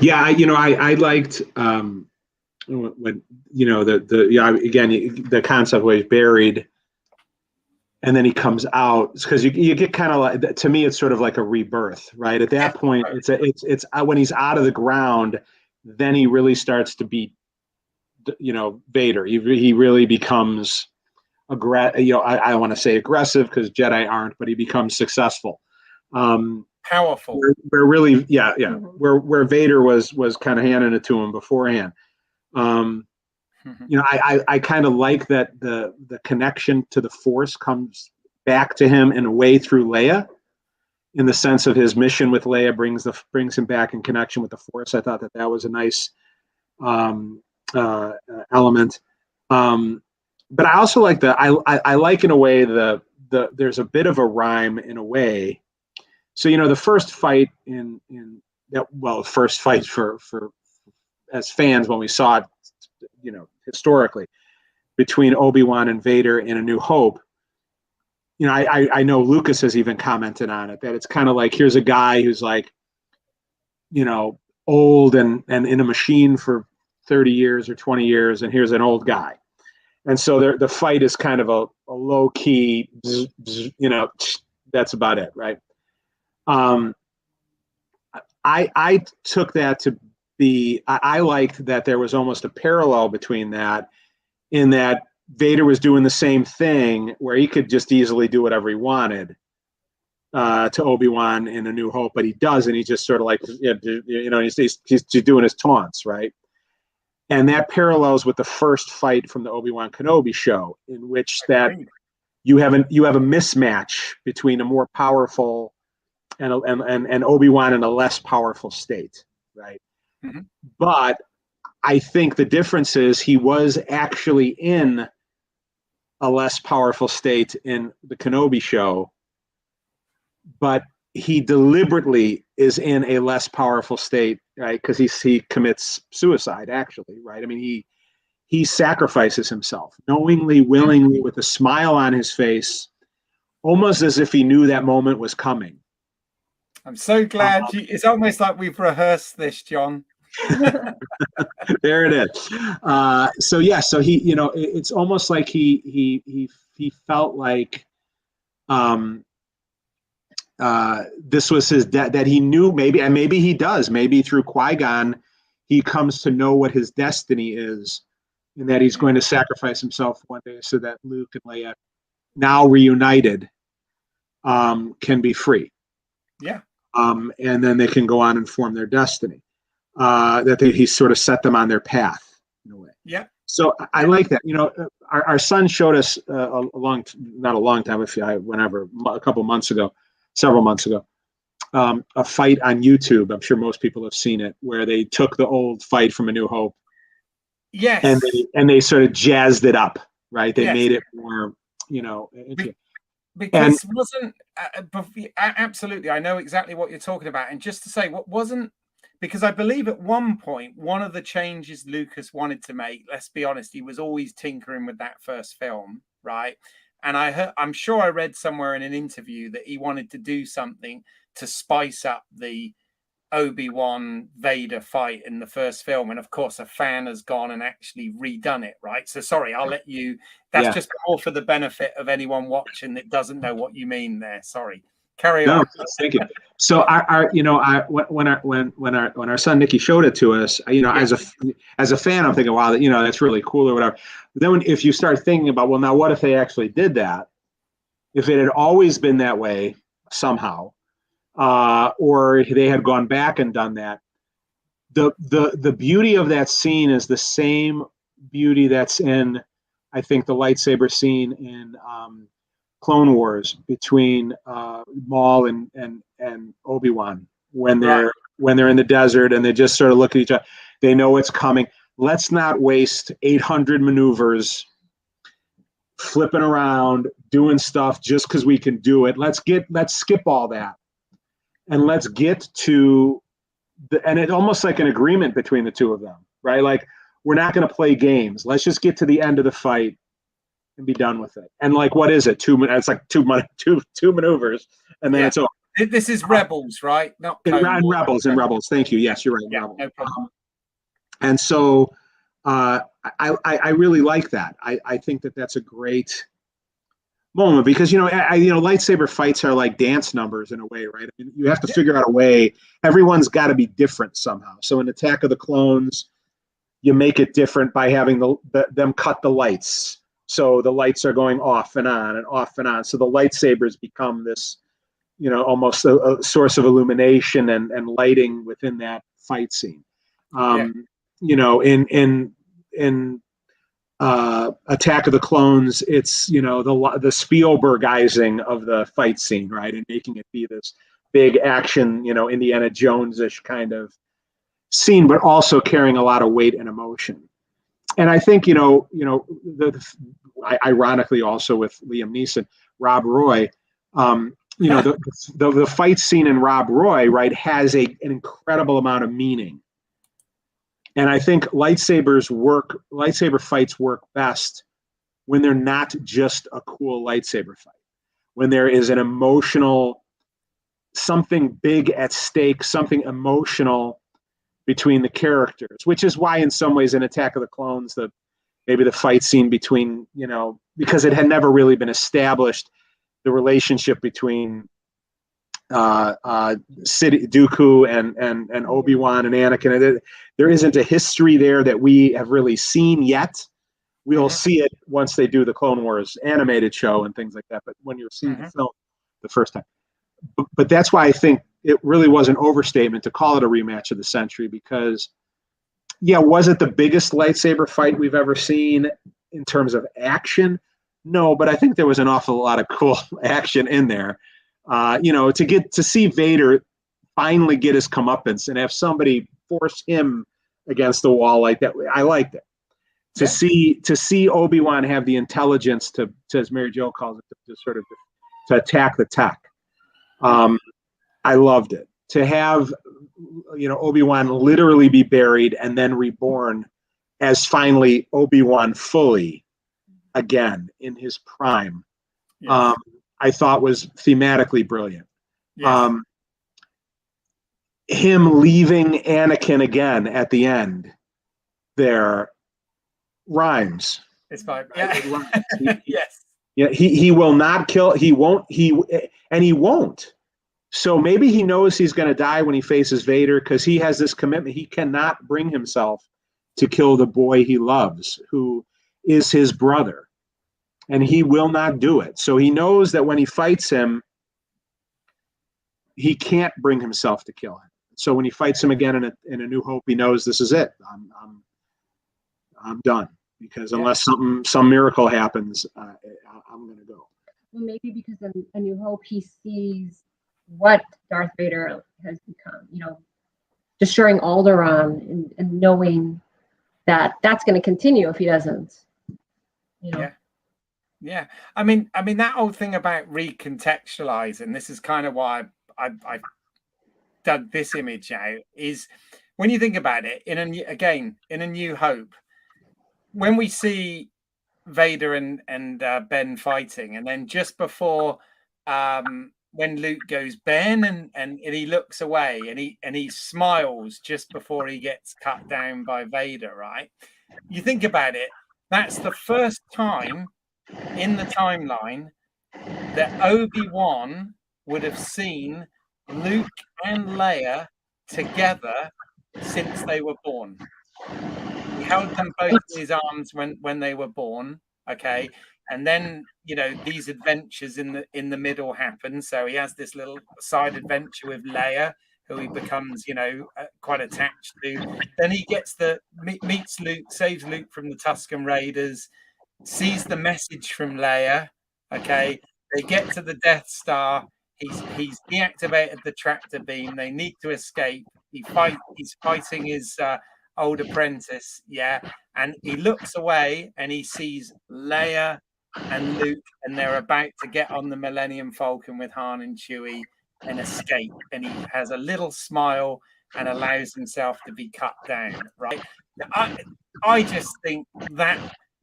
Yeah, I liked when, you know, again, the concept where he's buried and then he comes out, because you get kind of like, to me it's sort of like a rebirth, right? At that point, it's when he's out of the ground, then he really starts to be, you know, Vader. He really becomes I want to say aggressive, because Jedi aren't, but he becomes successful, powerful. Where really, where Vader was kind of handing it to him beforehand. You know, I kind of like that the connection to the Force comes back to him in a way through Leia, in the sense of his mission with Leia brings him back in connection with the Force. I thought that was a nice element. But I also like I like, in a way, the there's a bit of a rhyme in a way. So, you know, the first fight first fight for as fans, when we saw it, you know, historically, between Obi-Wan and Vader in A New Hope, you know, I know Lucas has even commented on it, that it's kind of like, here's a guy who's like, you know, old and in a machine for 30 years or 20 years, and here's an old guy. And so the fight is kind of a low key, that's about it, right? I took that to be, I liked that there was almost a parallel between that, in that Vader was doing the same thing where he could just easily do whatever he wanted to Obi-Wan in A New Hope, but he doesn't. He's just sort of like, he's doing his taunts, right? And that parallels with the first fight from the Obi-Wan Kenobi show, in which that you have a mismatch between a more powerful and Obi-Wan in a less powerful state, right? Mm-hmm. But I think the difference is he was actually in a less powerful state in the Kenobi show, but he deliberately is in a less powerful state, right? Because he commits suicide, actually, right? I mean, he sacrifices himself knowingly, willingly, with a smile on his face, almost as if he knew that moment was coming. I'm so glad it's almost like we've rehearsed this, John. There it is. So he, it's almost like he felt like this was his that he knew, maybe he does, maybe through Qui-Gon he comes to know what his destiny is, and that he's going to sacrifice himself one day so that Luke and Leia, now reunited, can be free. Yeah. And then they can go on and form their destiny. He sort of set them on their path in a way. Yeah. So I like that. Our son showed us not a long time, a couple months ago, several months ago, a fight on YouTube. I'm sure most people have seen it, where they took the old fight from A New Hope. Yes. And they sort of jazzed it up, right? They made it more, Because absolutely, I know exactly what you're talking about. And just to say, because I believe at one point, one of the changes Lucas wanted to make, let's be honest, he was always tinkering with that first film, right? And I'm sure I read somewhere in an interview that he wanted to do something to spice up the Obi-Wan Vader fight in the first film. And of course, a fan has gone and actually redone it, right? So sorry, I'll let you, that's just more for the benefit of anyone watching that doesn't know what you mean there. Sorry. Carry on. Thank you. So when our son Nicky showed it to us, as a fan, I'm thinking, wow, that's really cool or whatever. But then if you start thinking about, well, now what if they actually did that? If it had always been that way somehow, or they had gone back and done that, the beauty of that scene is the same beauty that's in, I think, the lightsaber scene in Clone Wars between Maul and Obi-Wan, when they're in the desert and they just sort of look at each other. They know it's coming. Let's not waste 800 maneuvers flipping around, doing stuff just because we can do it. Let's skip all that, and let's get to and it's almost like an agreement between the two of them, right? Like, we're not going to play games. Let's just get to the end of the fight and be done with it. And like, what is it? 2 minutes? It's like two maneuvers, and then it's over. This is Rebels, right? Not Rebels. Thank you. Yes, you're right. Yeah, no problem. And so I really like that. I think that's a great moment, because lightsaber fights are like dance numbers in a way, right? I mean, you have to figure out a way. Everyone's got to be different somehow. So in Attack of the Clones, you make it different by having them cut the lights. So the lights are going off and on and off and on. So the lightsabers become this, almost a source of illumination and lighting within that fight scene. In Attack of the Clones, it's, the Spielbergizing of the fight scene, right? And making it be this big action, Indiana Jones-ish kind of scene, but also carrying a lot of weight and emotion. And I think, ironically also with Liam Neeson, Rob Roy, the fight scene in Rob Roy, right, has an incredible amount of meaning. And I think lightsaber fights work best when they're not just a cool lightsaber fight, when there is an emotional, something big at stake, something emotional between the characters, which is why in some ways in Attack of the Clones, the maybe the fight scene between, because it had never really been established, the relationship between Dooku and Obi-Wan and Anakin. There isn't a history there that we have really seen yet. We'll see it once they do the Clone Wars animated show and things like that. But when you're seeing the film the first time, but that's why I think it really was an overstatement to call it a rematch of the century, because, yeah, was it the biggest lightsaber fight we've ever seen in terms of action? No, but I think there was an awful lot of cool action in there. To see Vader finally get his comeuppance and have somebody force him against the wall like that, I liked it. To see Obi-Wan have the intelligence to, as Mary Jo calls it, to attack the tech. I loved it. To have Obi-Wan literally be buried and then reborn as finally Obi-Wan fully again in his prime. Yes. I thought was thematically brilliant. Yes. Him leaving Anakin again at the end there rhymes. It's fine. Yeah. Yes. Yeah. He will not kill. He won't. He won't. So maybe he knows he's going to die when he faces Vader, because he has this commitment. He cannot bring himself to kill the boy he loves, who is his brother. And he will not do it. So he knows that when he fights him, he can't bring himself to kill him. So when he fights him again in A New Hope, he knows this is it. I'm done, because unless some miracle happens, I'm going to go. Well, maybe because in A New Hope he sees what Darth Vader has become. Destroying Alderaan and knowing that that's going to continue if he doesn't. Yeah. I mean that whole thing about recontextualizing, this is kind of why I dug this image out, is when you think about it, in A New Hope, when we see Vader and Ben fighting, and then just before when Luke goes, Ben, and he looks away and he smiles just before he gets cut down by Vader, right? You think about it, that's the first time in the timeline that Obi-Wan would have seen Luke and Leia together since they were born. He held them both in his arms when they were born, okay? And then, these adventures in the middle happen. So he has this little side adventure with Leia, who he becomes, quite attached to. Then he meets Luke, saves Luke from the Tusken Raiders, sees the message from Leia. Okay, they get to the Death Star. He's deactivated the tractor beam. They need to escape. He's fighting his old apprentice. Yeah, and he looks away and he sees Leia and Luke, and they're about to get on the Millennium Falcon with Han and Chewie and escape. And he has a little smile and allows himself to be cut down. Right? I just think that.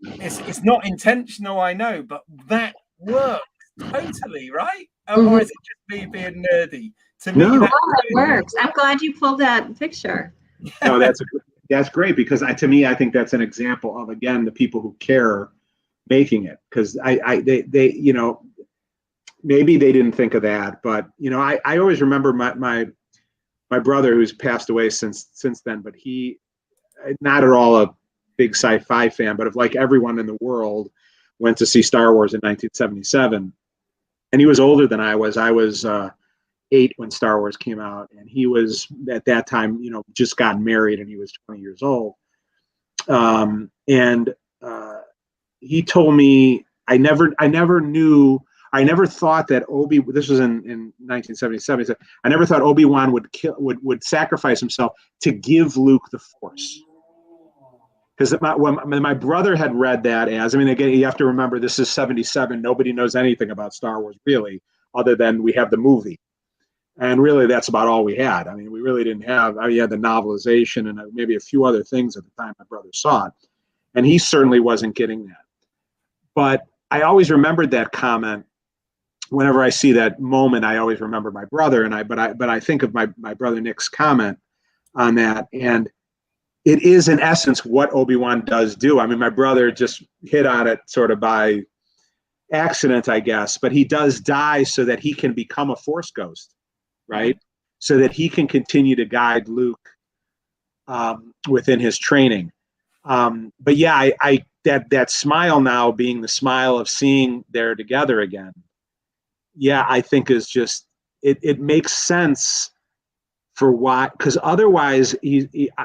It's not intentional, I know, but that works totally, right? Or is it just me being nerdy? To me, that works. I'm glad you pulled that picture. No, that's great, because to me, I think that's an example of, again, the people who care making it, because they maybe they didn't think of that, but I always remember my brother, who's passed away since then, but he not at all a big sci-fi fan, but like everyone in the world, went to see Star Wars in 1977, and he was older than I was. I was 8 when Star Wars came out, and he was at that time, just gotten married, and he was 20 years old. He told me, I never thought that this was in 1977. He said, I never thought Obi-Wan would sacrifice himself to give Luke the Force. Because my brother had read that as, again, you have to remember, this is 77. Nobody knows anything about Star Wars, really, other than we have the movie. And really, that's about all we had. We really didn't have, you had the novelization and maybe a few other things at the time my brother saw it. And he certainly wasn't getting that. But I always remembered that comment. Whenever I see that moment, I always remember my brother. But I think of my brother Nick's comment on that. And it is in essence what Obi-Wan does do. I mean, my brother just hit on it sort of by accident, I guess, but he does die so that he can become a Force ghost, right? So that he can continue to guide Luke within his training. But yeah, I that smile now being the smile of seeing they're together again. Yeah, I think is just it makes sense for why, because otherwise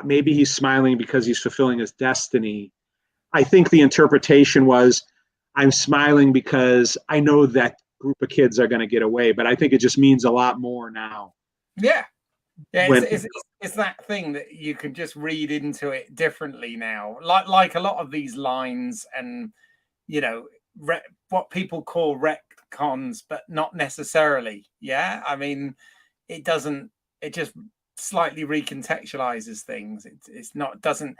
maybe he's smiling because he's fulfilling his destiny. I think the interpretation was, I'm smiling because I know that group of kids are going to get away, but I think it just means a lot more now. Yeah. Yeah, it's that thing that you can just read into it differently now. Like a lot of these lines and, you know, what people call retcons, but not necessarily. Yeah, I mean, it just slightly recontextualizes things. Doesn't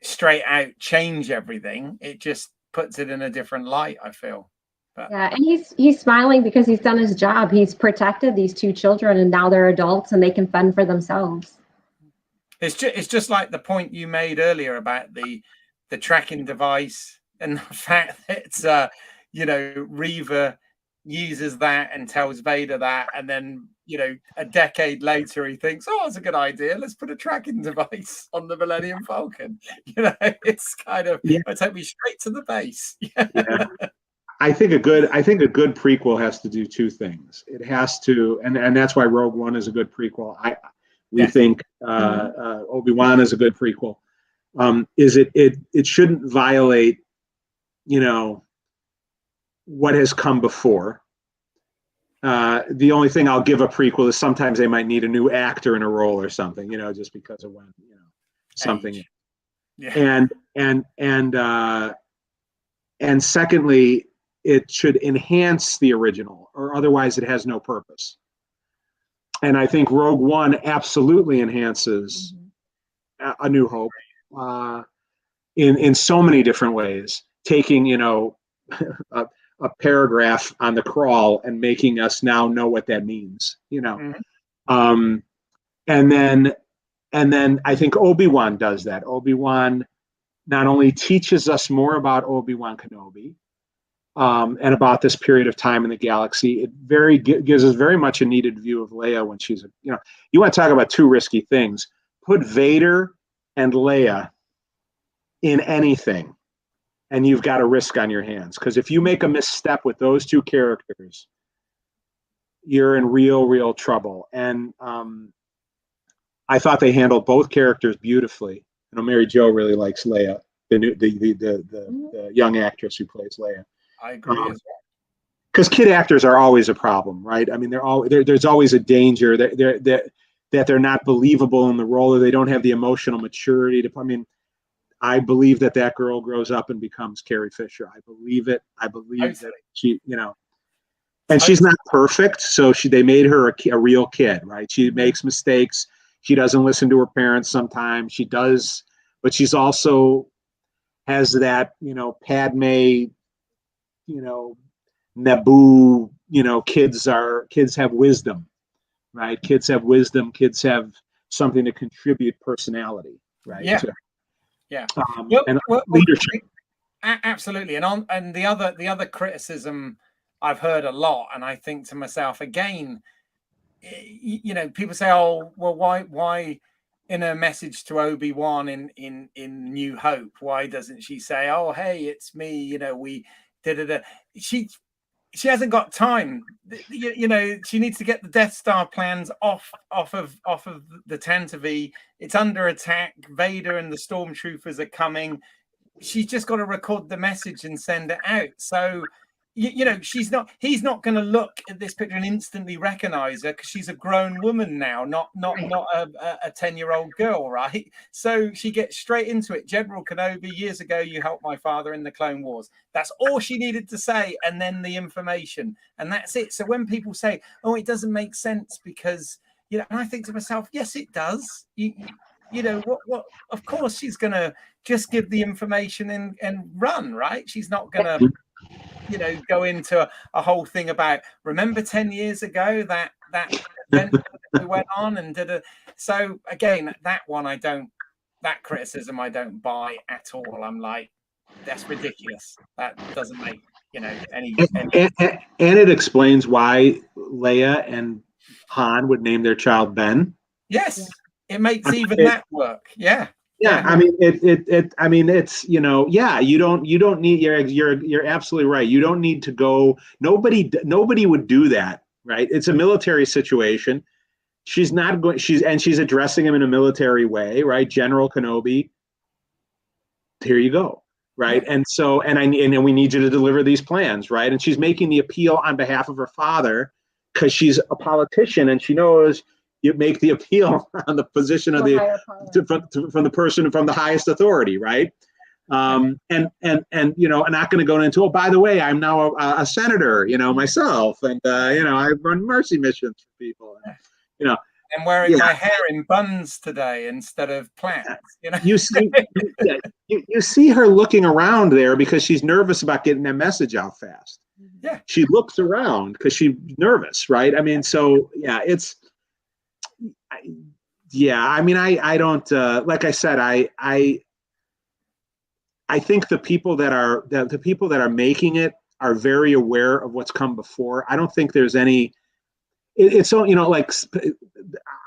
straight out change everything. It just puts it in a different light, I feel. But. Yeah, and he's smiling because he's done his job. He's protected these two children, and now they're adults and they can fend for themselves. It's just like the point you made earlier about the tracking device and the fact that you know, Reva uses that and tells Vader that, and then, you know, a decade later he thinks, oh, it's a good idea, let's put a tracking device on the Millennium Falcon. You know, it's kind of it take me straight to the base. Yeah. I think a good prequel has to do two things. It has to, and that's why Rogue One is a good prequel. We think Obi-Wan is a good prequel. Is it shouldn't violate, you know, what has come before. The only thing I'll give a prequel is sometimes they might need a new actor in a role or something, you know, just because of when, you know, something. Yeah. And secondly, it should enhance the original, or otherwise it has no purpose. And I think Rogue One absolutely enhances A New Hope in so many different ways, taking, you know, a paragraph on the crawl and making us now know what that means, you know. And then I think Obi-Wan does that. Obi-Wan not only teaches us more about Obi-Wan Kenobi, and about this period of time in the galaxy, it gives us very much a needed view of Leia when she's, you know, you want to talk about two risky things. Put Vader and Leia in anything, and you've got a risk on your hands. Because if you make a misstep with those two characters, you're in real trouble. And I thought they handled both characters beautifully. I know Mary Jo really likes Leia, the young actress who plays Leia. I agree. Because kid actors are always a problem, right? I mean, there's always a danger that they're not believable in the role, or they don't have the emotional maturity to. I mean, I believe that girl grows up and becomes Carrie Fisher. I believe it. I believe that she, you know, and she's not perfect, so they made her a real kid, right? She makes mistakes. She doesn't listen to her parents sometimes. She does, but she's also has that, you know, Padme, you know, Naboo, you know, kids have wisdom, right? Kids have wisdom. Kids have something to contribute personality, right? Yeah. And leadership. Absolutely. And the other criticism I've heard a lot, and I think to myself again, you know, people say, oh, well, why in a message to Obi-Wan in New Hope, why doesn't she say, oh, hey, it's me, you know, we did she hasn't got time. You know, she needs to get the Death Star plans off of the Tantive. It's under attack. Vader and the stormtroopers are coming. She's just got to record the message and send it out. So, you know, he's not going to look at this picture and instantly recognize her, because she's a grown woman now, not a 10-year-old girl, right? So she gets straight into it. General Kenobi, years ago, you helped my father in the Clone Wars. That's all she needed to say, and then the information, and that's it. So when people say, oh, it doesn't make sense because, you know, and I think to myself, yes, it does. You know, what of course she's going to just give the information and run, right? She's not going to, you know, go into a whole thing about, remember 10 years ago that event we went on and did a. So again, that one I don't that criticism I don't buy at all. I'm like, that's ridiculous. That doesn't make, you know, any. And it explains why Leia and Han would name their child Ben. Yes, it makes even that work. Yeah. Yeah, I mean I mean it's, you know, yeah, you don't need, you're absolutely right. You don't need to go, nobody would do that, right? It's a military situation. She's not going, she's addressing him in a military way, right? General Kenobi, here you go, right? Yeah. And so and we need you to deliver these plans, right? And she's making the appeal on behalf of her father because she's a politician and she knows you make the appeal on the position of from the person from the highest authority, right? And you know, I'm not going to go into, oh, by the way, I'm now a senator, you know, myself, and you know, I run mercy missions for people, and, you know. I'm wearing my hair in buns today instead of plaits. You know, you see her looking around there because she's nervous about getting that message out fast. Yeah, she looks around because she's nervous, right? I mean, so yeah, it's. Yeah, I mean, I don't like I said, I think the people that are making it are very aware of what's come before. I don't think there's any. It's so, you know, like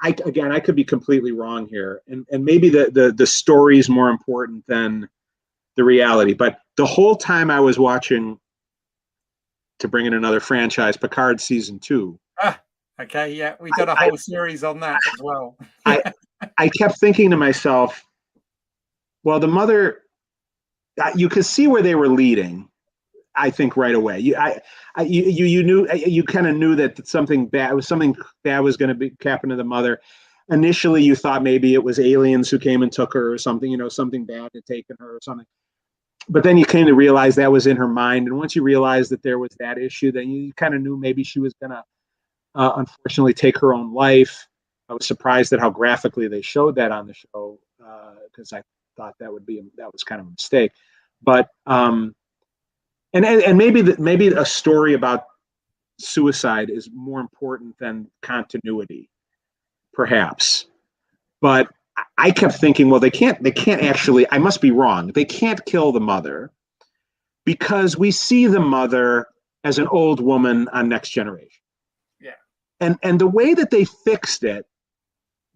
I could be completely wrong here, and maybe the story is more important than the reality. But the whole time I was watching, to bring in another franchise, Picard season 2. Okay, yeah, we did a whole series on that as well. I kept thinking to myself, well, the mother, you could see where they were leading, I think, right away. You knew, you kind of knew that something bad was going to happen to the mother. Initially, you thought maybe it was aliens who came and took her or something, you know, something bad had taken her or something. But then you came to realize that was in her mind. And once you realized that there was that issue, then you kind of knew maybe she was going to unfortunately take her own life. I was surprised at how graphically they showed that on the show, because I thought that was kind of a mistake. But and maybe a story about suicide is more important than continuity, perhaps. But I kept thinking, well, they can't actually. I must be wrong. They can't kill the mother because we see the mother as an old woman on Next Generation. And the way that they fixed it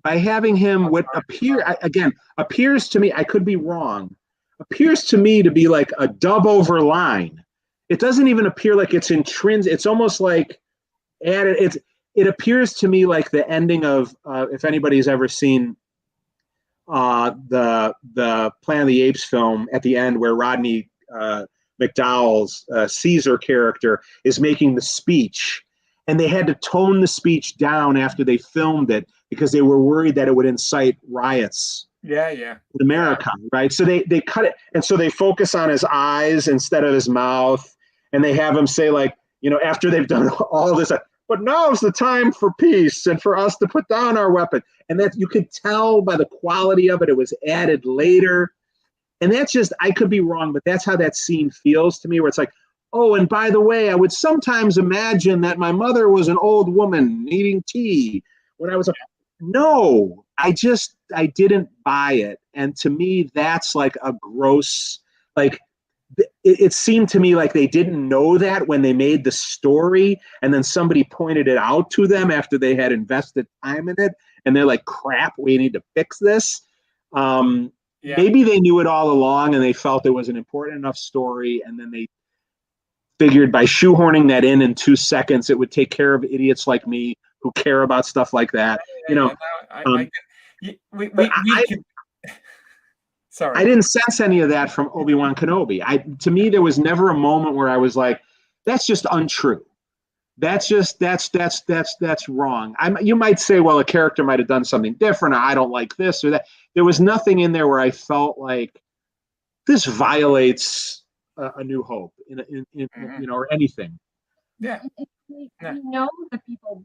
by having him appears to me, I could be wrong, appears to me to be like a dub over line. It doesn't even appear like it's intrinsic. It's almost like added. It appears to me like the ending of if anybody's ever seen the Planet of the Apes film at the end where Rodney McDowell's Caesar character is making the speech. And they had to tone the speech down after they filmed it because they were worried that it would incite riots. In America, right? So they cut it, and so they focus on his eyes instead of his mouth, and they have him say, like, you know, after they've done all this, but now's the time for peace and for us to put down our weapon. And that you could tell by the quality of it, it was added later. And that's just, I could be wrong, but that's how that scene feels to me, where it's like, oh, and by the way, I would sometimes imagine that my mother was an old woman eating tea when I was no, I didn't buy it. And to me, that's like a gross, like, it seemed to me like they didn't know that when they made the story, and then somebody pointed it out to them after they had invested time in it, and they're like, crap, we need to fix this. Maybe they knew it all along and they felt it was an important enough story, and then they figured by shoehorning that in 2 seconds, it would take care of idiots like me who care about stuff like that. Sorry, I didn't sense any of that from Obi-Wan Kenobi. To me, there was never a moment where I was like, that's just untrue. That's wrong. You might say, well, a character might have done something different. Or I don't like this or that. There was nothing in there where I felt like this violates A New Hope, you know, or anything. Yeah. You know, the people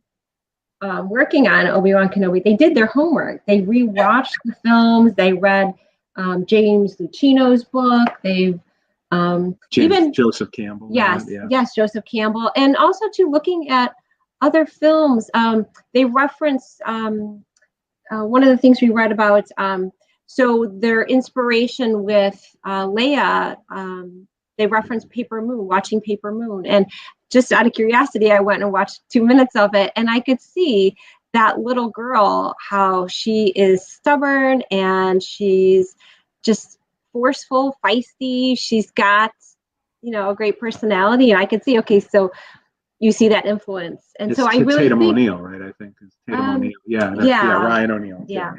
working on Obi-Wan Kenobi, they did their homework. They rewatched the films. They read James Lucchino's book. They've even Joseph Campbell. Yes, Joseph Campbell, and also too looking at other films. They reference one of the things we read about So their inspiration with Leia, they referenced Paper Moon, watching Paper Moon. And just out of curiosity, I went and watched 2 minutes of it, and I could see that little girl, how she is stubborn and she's just forceful, feisty. She's got, a great personality. And I could see, okay, so you see that influence. And it's so I really Tatum think O'Neal, right? I think it's Tatum O'Neal. Yeah, Ryan O'Neal. Yeah.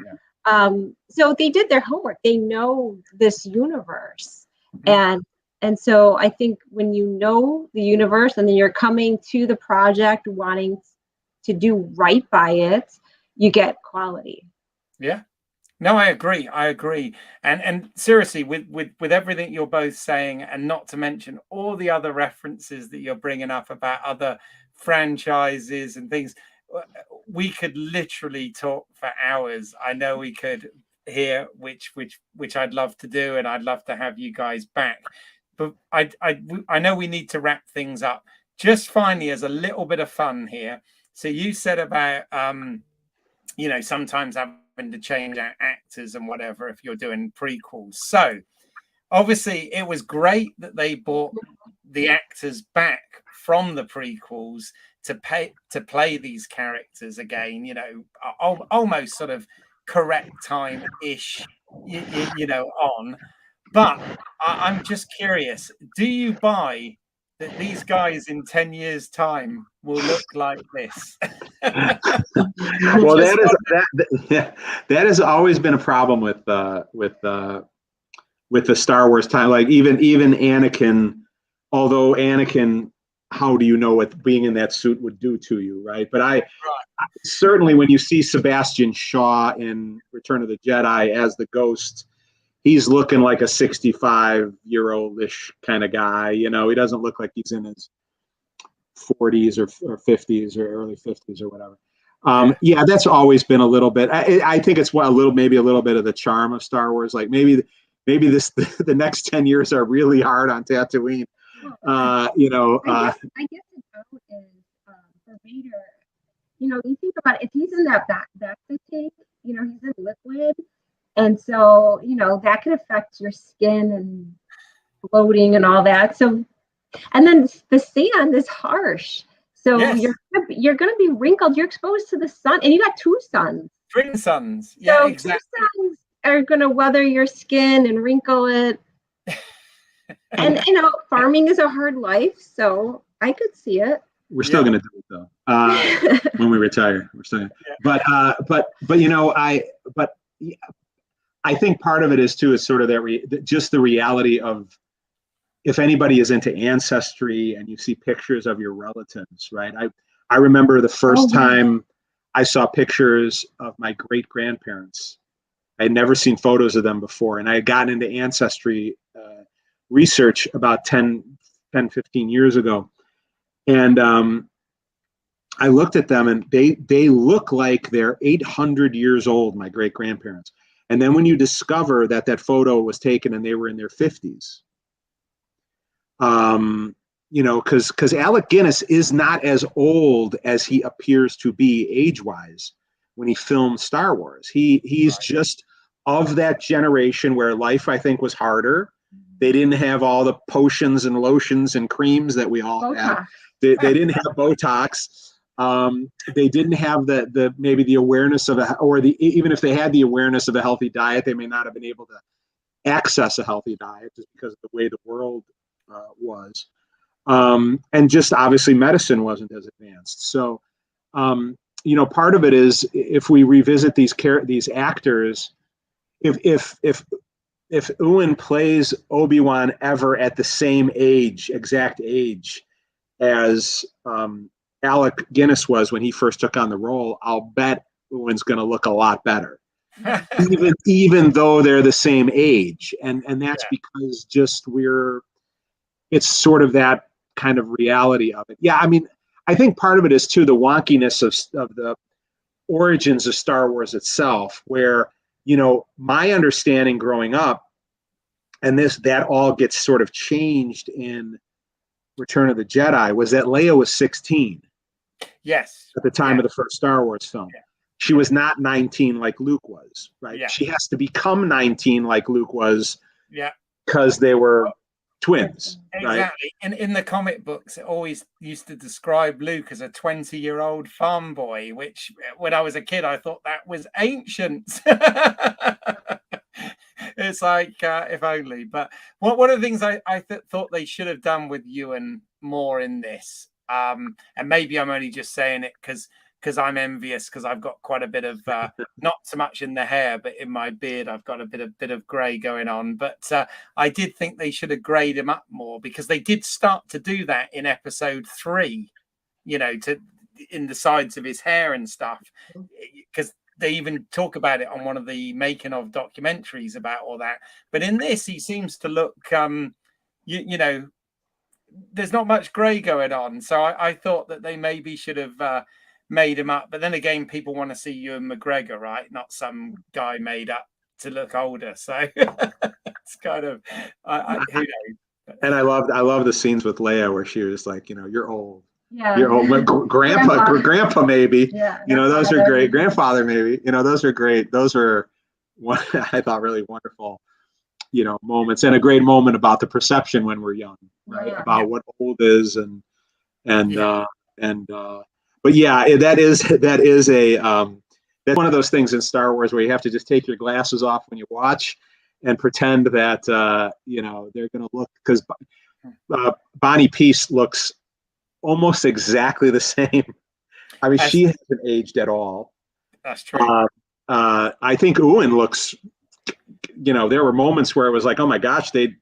So they did their homework. They know this universe. And so I think when you know the universe and then you're coming to the project wanting to do right by it, you get quality. Yeah. No, I agree. And seriously, with everything you're both saying, and not to mention all the other references that you're bringing up about other franchises and things, we could literally talk for hours. I know we could here, which I'd love to do, and I'd love to have you guys back. But I know we need to wrap things up. Just finally, as a little bit of fun here. So you said about sometimes having to change out actors and whatever if you're doing prequels. So obviously it was great that they brought the actors back from the prequels to play these characters again, almost sort of correct time-ish, on. But I'm just curious, do you buy that these guys in 10 years' time will look like this? Well, that has always been a problem with the Star Wars time. Like even Anakin, although Anakin, how do you know what being in that suit would do to you, right? But I certainly, when you see Sebastian Shaw in Return of the Jedi as the Ghost, he's looking like a 65-year-old-ish kind of guy. He doesn't look like he's in his 40s or 50s or early 50s or whatever. Yeah, that's always been a little bit. I think it's maybe a little bit of the charm of Star Wars. Like maybe the next 10 years are really hard on Tatooine. I guess the doubt is for Vader. You think about it, if he's in that back tank, he's in liquid. And so, that can affect your skin and bloating and all that. So, and then the sand is harsh. So yes. You're going to be wrinkled. You're exposed to the sun, and you got 2 suns. 3 suns. Yeah, so exactly. 2 suns are going to weather your skin and wrinkle it. And, farming is a hard life. So I could see it. We're still going to do it though. When we retire, we're still. But I think part of it is sort of that just the reality of, if anybody is into ancestry and you see pictures of your relatives, right? I remember the first time I saw pictures of my great-grandparents. I had never seen photos of them before, and I had gotten into ancestry research about 10, 15 years ago. And I looked at them, and they look like they're 800 years old, my great-grandparents. And then when you discover that photo was taken and they were in their 50s, because Alec Guinness is not as old as he appears to be age-wise when he filmed Star Wars. He's just of that generation where life, I think, was harder. They didn't have all the potions and lotions and creams that we all have. They didn't have Botox. They didn't have maybe the awareness of even if they had the awareness of a healthy diet, they may not have been able to access a healthy diet just because of the way the world was. And just obviously medicine wasn't as advanced. So, part of it is, if we revisit these actors, if Ewan plays Obi-Wan ever at the same exact age as Alec Guinness was when he first took on the role, I'll bet Ewan's going to look a lot better, even though they're the same age. And that's because it's sort of that kind of reality of it. Yeah, I mean, I think part of it is too the wonkiness of the origins of Star Wars itself, where, my understanding growing up, and that all gets sort of changed in Return of the Jedi, was that Leia was 16. Yes. At the time of the first Star Wars film. She was not 19 like Luke was, right? She has to become 19 like Luke was, because they were twins. Exactly. Right? And in the comic books, it always used to describe Luke as a 20-year-old farm boy, which when I was a kid, I thought that was ancient. It's like, if only. But one of the things I thought they should have done with Ewan more in this, and maybe I'm only just saying it because I'm envious, because I've got quite a bit of not so much in the hair, but in my beard I've got a bit of grey going on. But I did think they should have greyed him up more, because they did start to do that in episode 3, in the sides of his hair and stuff, because they even talk about it on one of the making of documentaries about all that. But in this, he seems to look, there's not much grey going on. So I thought that they maybe should have made him up. But then again, people want to see Ewan McGregor, right? Not some guy made up to look older. So it's kind of, who knows? And I love the scenes with Leia where she was like, you're old. Yeah. You're old. Grandpa maybe. Yeah. Those are great. Grandfather maybe. Those are great. Those are what I thought really wonderful, moments, and a great moment about the perception when we're young, right? About what old is but yeah, that is a that's one of those things in Star Wars where you have to just take your glasses off when you watch and pretend that they're going to look, because Bonnie Peace looks almost exactly the same. I mean, she hasn't aged at all. That's true. I think Ewan looks, there were moments where it was like, oh my gosh, that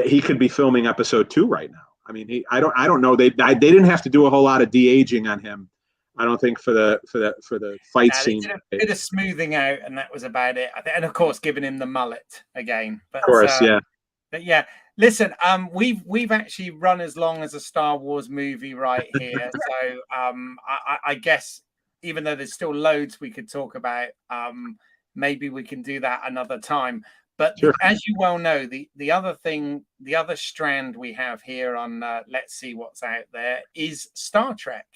he could be filming episode 2 right now. I mean, I don't know. They didn't have to do a whole lot of de-aging on him, I don't think, for the fight scene. They did a bit of smoothing out, and that was about it. And of course, giving him the mullet again. But, of course, yeah. But yeah. Listen, we've actually run as long as a Star Wars movie right here. So I guess, even though there's still loads we could talk about, maybe we can do that another time. But sure. As you well know, the other strand we have here on Let's See What's Out There is Star Trek.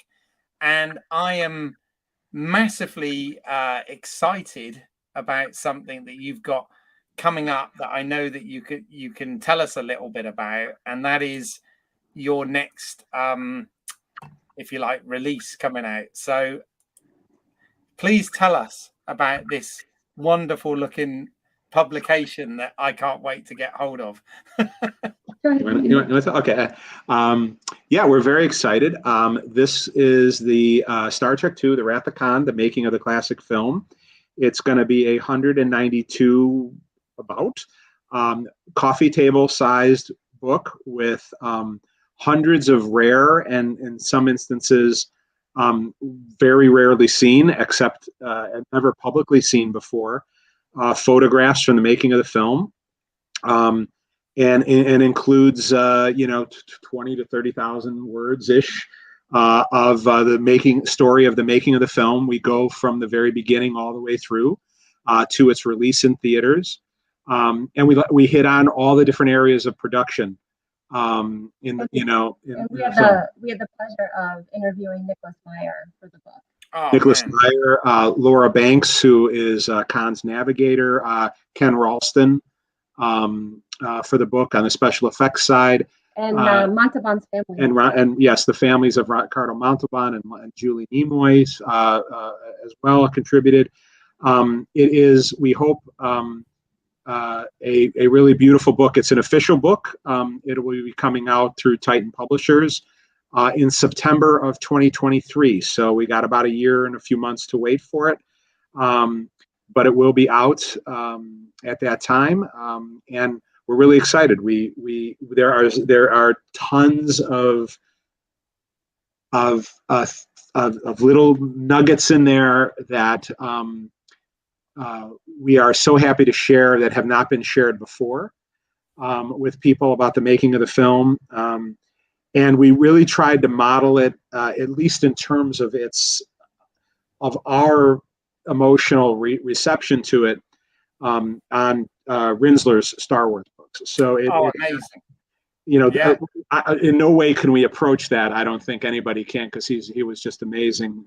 And I am massively excited about something that you've got coming up that I know that you can tell us a little bit about, and that is your next if you like release coming out. So please tell us about this wonderful looking publication that I can't wait to get hold of. Okay. Yeah, we're very excited. This is the Star Trek II, The Wrath of Khan, the making of the classic film. It's going to be 192 coffee table sized book with hundreds of rare and in some instances very rarely seen, except never publicly seen before, photographs from the making of the film, and includes 20 to 30,000 words ish of the story of the making of the film. We go from the very beginning all the way through to its release in theaters. And we hit on all the different areas of production. We had the pleasure of interviewing Nicholas Meyer for the book. Oh, Nicholas Meyer, Laura Banks, who is Khan's navigator, Ken Ralston for the book on the special effects side, and Montalban's family, and yes, the families of Ricardo Montalban and Julie Nimoy as well contributed. It is, we hope, a really beautiful book. It's an official book. It will be coming out through Titan Publishers in September of 2023. So we got about a year and a few months to wait for it. But it will be out at that time. And we're really excited. There are tons of little nuggets in there that we are so happy to share that have not been shared before with people about the making of the film. And we really tried to model it, at least in terms of our emotional reception to it, on Rinsler's Star Wars books. So amazing. In no way can we approach that. I don't think anybody can, because he was just amazing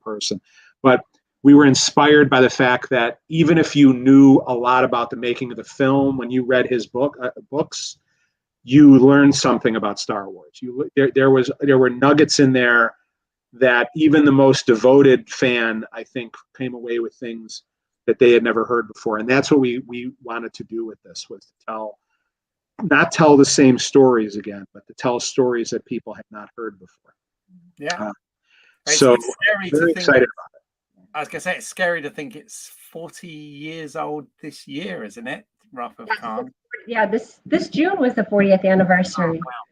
person. But we were inspired by the fact that even if you knew a lot about the making of the film, when you read his books, you learned something about Star Wars. There were nuggets in there that even the most devoted fan, I think, came away with things that they had never heard before. And that's what we wanted to do with this, was to not tell the same stories again, but to tell stories that people had not heard before. Yeah. So it's scary very excited about it. I was going to say, it's scary to think it's 40 years old this year, isn't it? Wrath of Khan. Yeah, this June was the 40th anniversary. Oh, wow.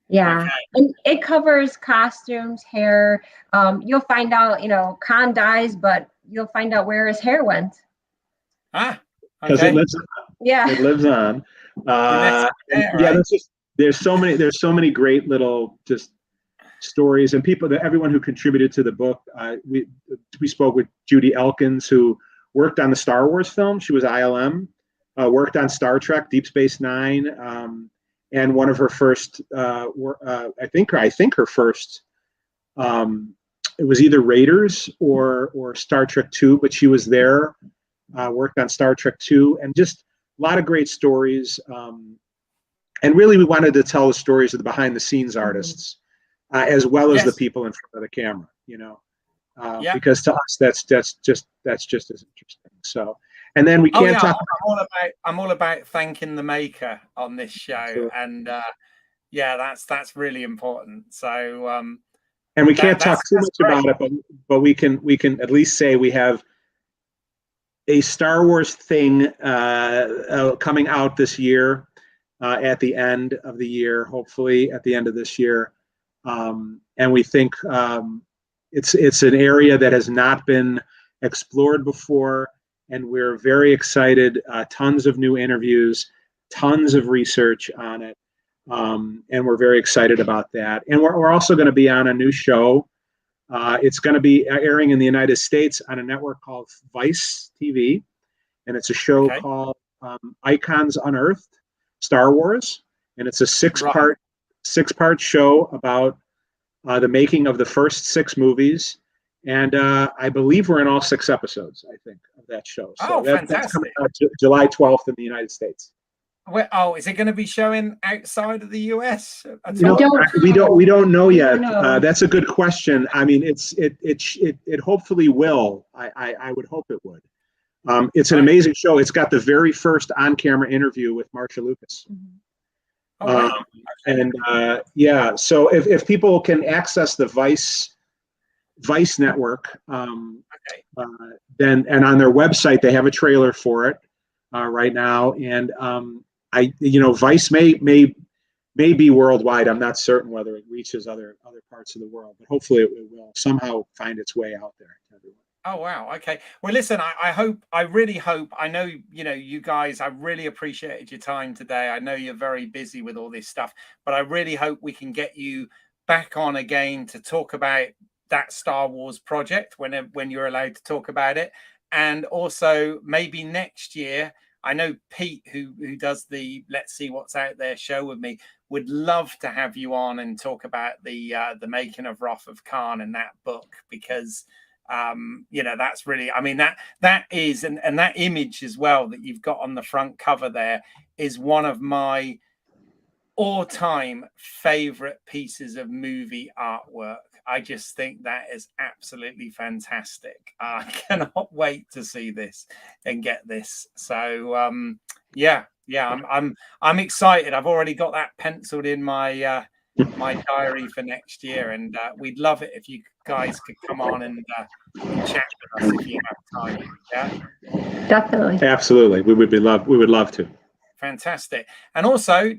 Yeah, okay. And it covers costumes, hair. You'll find out, Khan dies, but you'll find out where his hair went. Because it lives on. Yeah, it lives on. There's so many great little just stories, and everyone who contributed to the book. We spoke with Judy Elkins, who worked on the Star Wars film. She was ILM, worked on Star Trek, Deep Space Nine, and one of her first, I think her first, it was either Raiders or Star Trek II, but she was there, worked on Star Trek II, and just a lot of great stories. And really, we wanted to tell the stories of the behind-the-scenes artists, as well as the people in front of the camera. Because to us, that's just as interesting. So, and then we can't talk. I'm all about thanking the maker on this show, sure. And that's really important. So, and we can't talk too much about it, but we can at least say we have a Star Wars thing coming out this year, at the end of the year, hopefully at the end of this year, and we think it's an area that has not been explored before, and we're very excited. Tons of new interviews, tons of research on it, and we're very excited about that. And we're also going to be on a new show. It's going to be airing in the United States on a network called Vice TV, and it's a show called Icons Unearthed, Star Wars, and it's a six-part show about the making of the first 6 movies, and I believe we're in all 6 episodes, I think, of that show. So that's coming out July 12th in the United States. Is it going to be showing outside of the US? We don't know yet. That's a good question. I mean, it hopefully will. I would hope it would. It's an amazing show. It's got the very first on-camera interview with Marsha Lucas. So if people can access the Vice network, then, and on their website they have a trailer for it right now, and Vice may be worldwide. I'm not certain whether it reaches other parts of the world, but hopefully it will somehow find its way out there to everyone. Oh, wow. Okay. Well, listen, I really hope, I know, you guys, I really appreciated your time today. I know you're very busy with all this stuff, but I really hope we can get you back on again to talk about that Star Wars project when you're allowed to talk about it. And also maybe next year, I know Pete, who does the Let's See What's Out There show with me, would love to have you on and talk about the making of Wrath of Khan and that book, because that's really, I mean, that is, and that image as well that you've got on the front cover there is one of my all-time favorite pieces of movie artwork. I just think that is absolutely fantastic. I cannot wait to see this and get this. So I'm excited. I've already got that penciled in my my diary for next year, and we'd love it if you guys could come on and chat with us if you have time. Yeah, definitely, absolutely. We would love to. Fantastic. And also,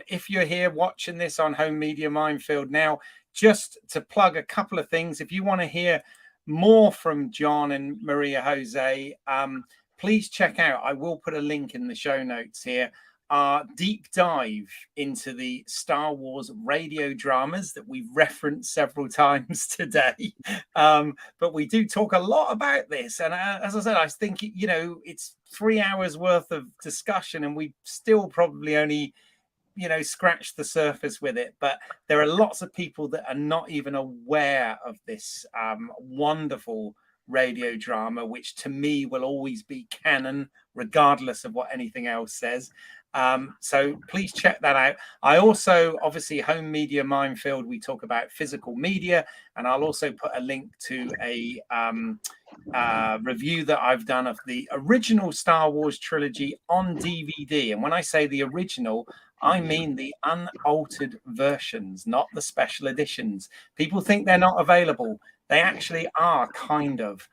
if you're here watching this on Home Media Minefield now, just to plug a couple of things, if you want to hear more from John and Maria Jose, please check out, I will put a link in the show notes here, our deep dive into the Star Wars radio dramas that we've referenced several times today. But we do talk a lot about this. And as I said, I think, it's 3 hours worth of discussion, and we still probably only, scratch the surface with it. But there are lots of people that are not even aware of this wonderful radio drama, which to me will always be canon, regardless of what anything else says. So please check that out. I also, obviously, Home Media Minefield, we talk about physical media, and I'll also put a link to a review that I've done of the original Star Wars trilogy on DVD. And when I say the original, I mean the unaltered versions, not the special editions. People think they're not available. They actually are, kind of.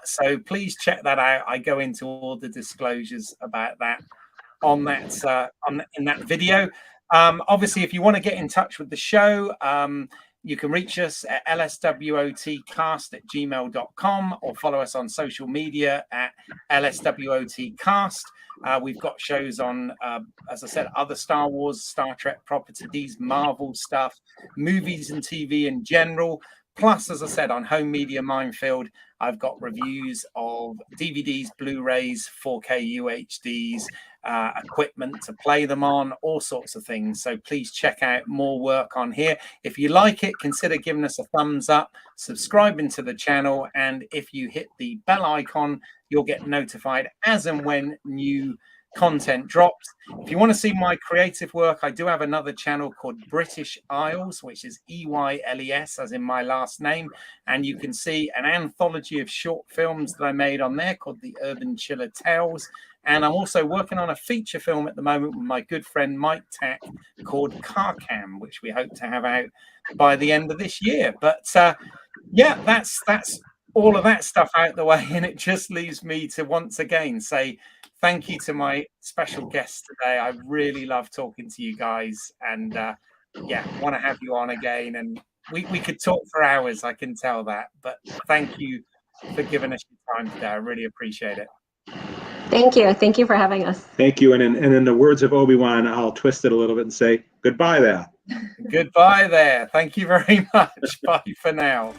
So please check that out. I go into all the disclosures about that on that in that video. Obviously, if you want to get in touch with the show, you can reach us at lswotcast@gmail.com or follow us on social media at lswotcast. We've got shows on, as I said, other Star Wars, Star Trek properties, Marvel stuff, movies and TV in general. Plus, as I said, on Home Media Minefield, I've got reviews of DVDs, Blu-rays, 4K UHDs, equipment to play them on, all sorts of things. So please check out more work on here. If you like it, consider giving us a thumbs up, subscribing to the channel, and if you hit the bell icon, you'll get notified as and when new content drops. If you want to see my creative work, I do have another channel called British Isles, which is EYLES, as in my last name, and you can see an anthology of short films that I made on there called the Urban Chiller Tales. And I'm also working on a feature film at the moment with my good friend Mike Tack called Car Cam, which we hope to have out by the end of this year. But yeah, that's all of that stuff out the way, and it just leaves me to once again say thank you to my special guests today. I really love talking to you guys, and yeah, want to have you on again. And we could talk for hours, I can tell that. But thank you for giving us your time today. I really appreciate it. Thank you. Thank you for having us. Thank you. And in the words of Obi-Wan, I'll twist it a little bit and say goodbye there. Goodbye there. Thank you very much. Bye for now.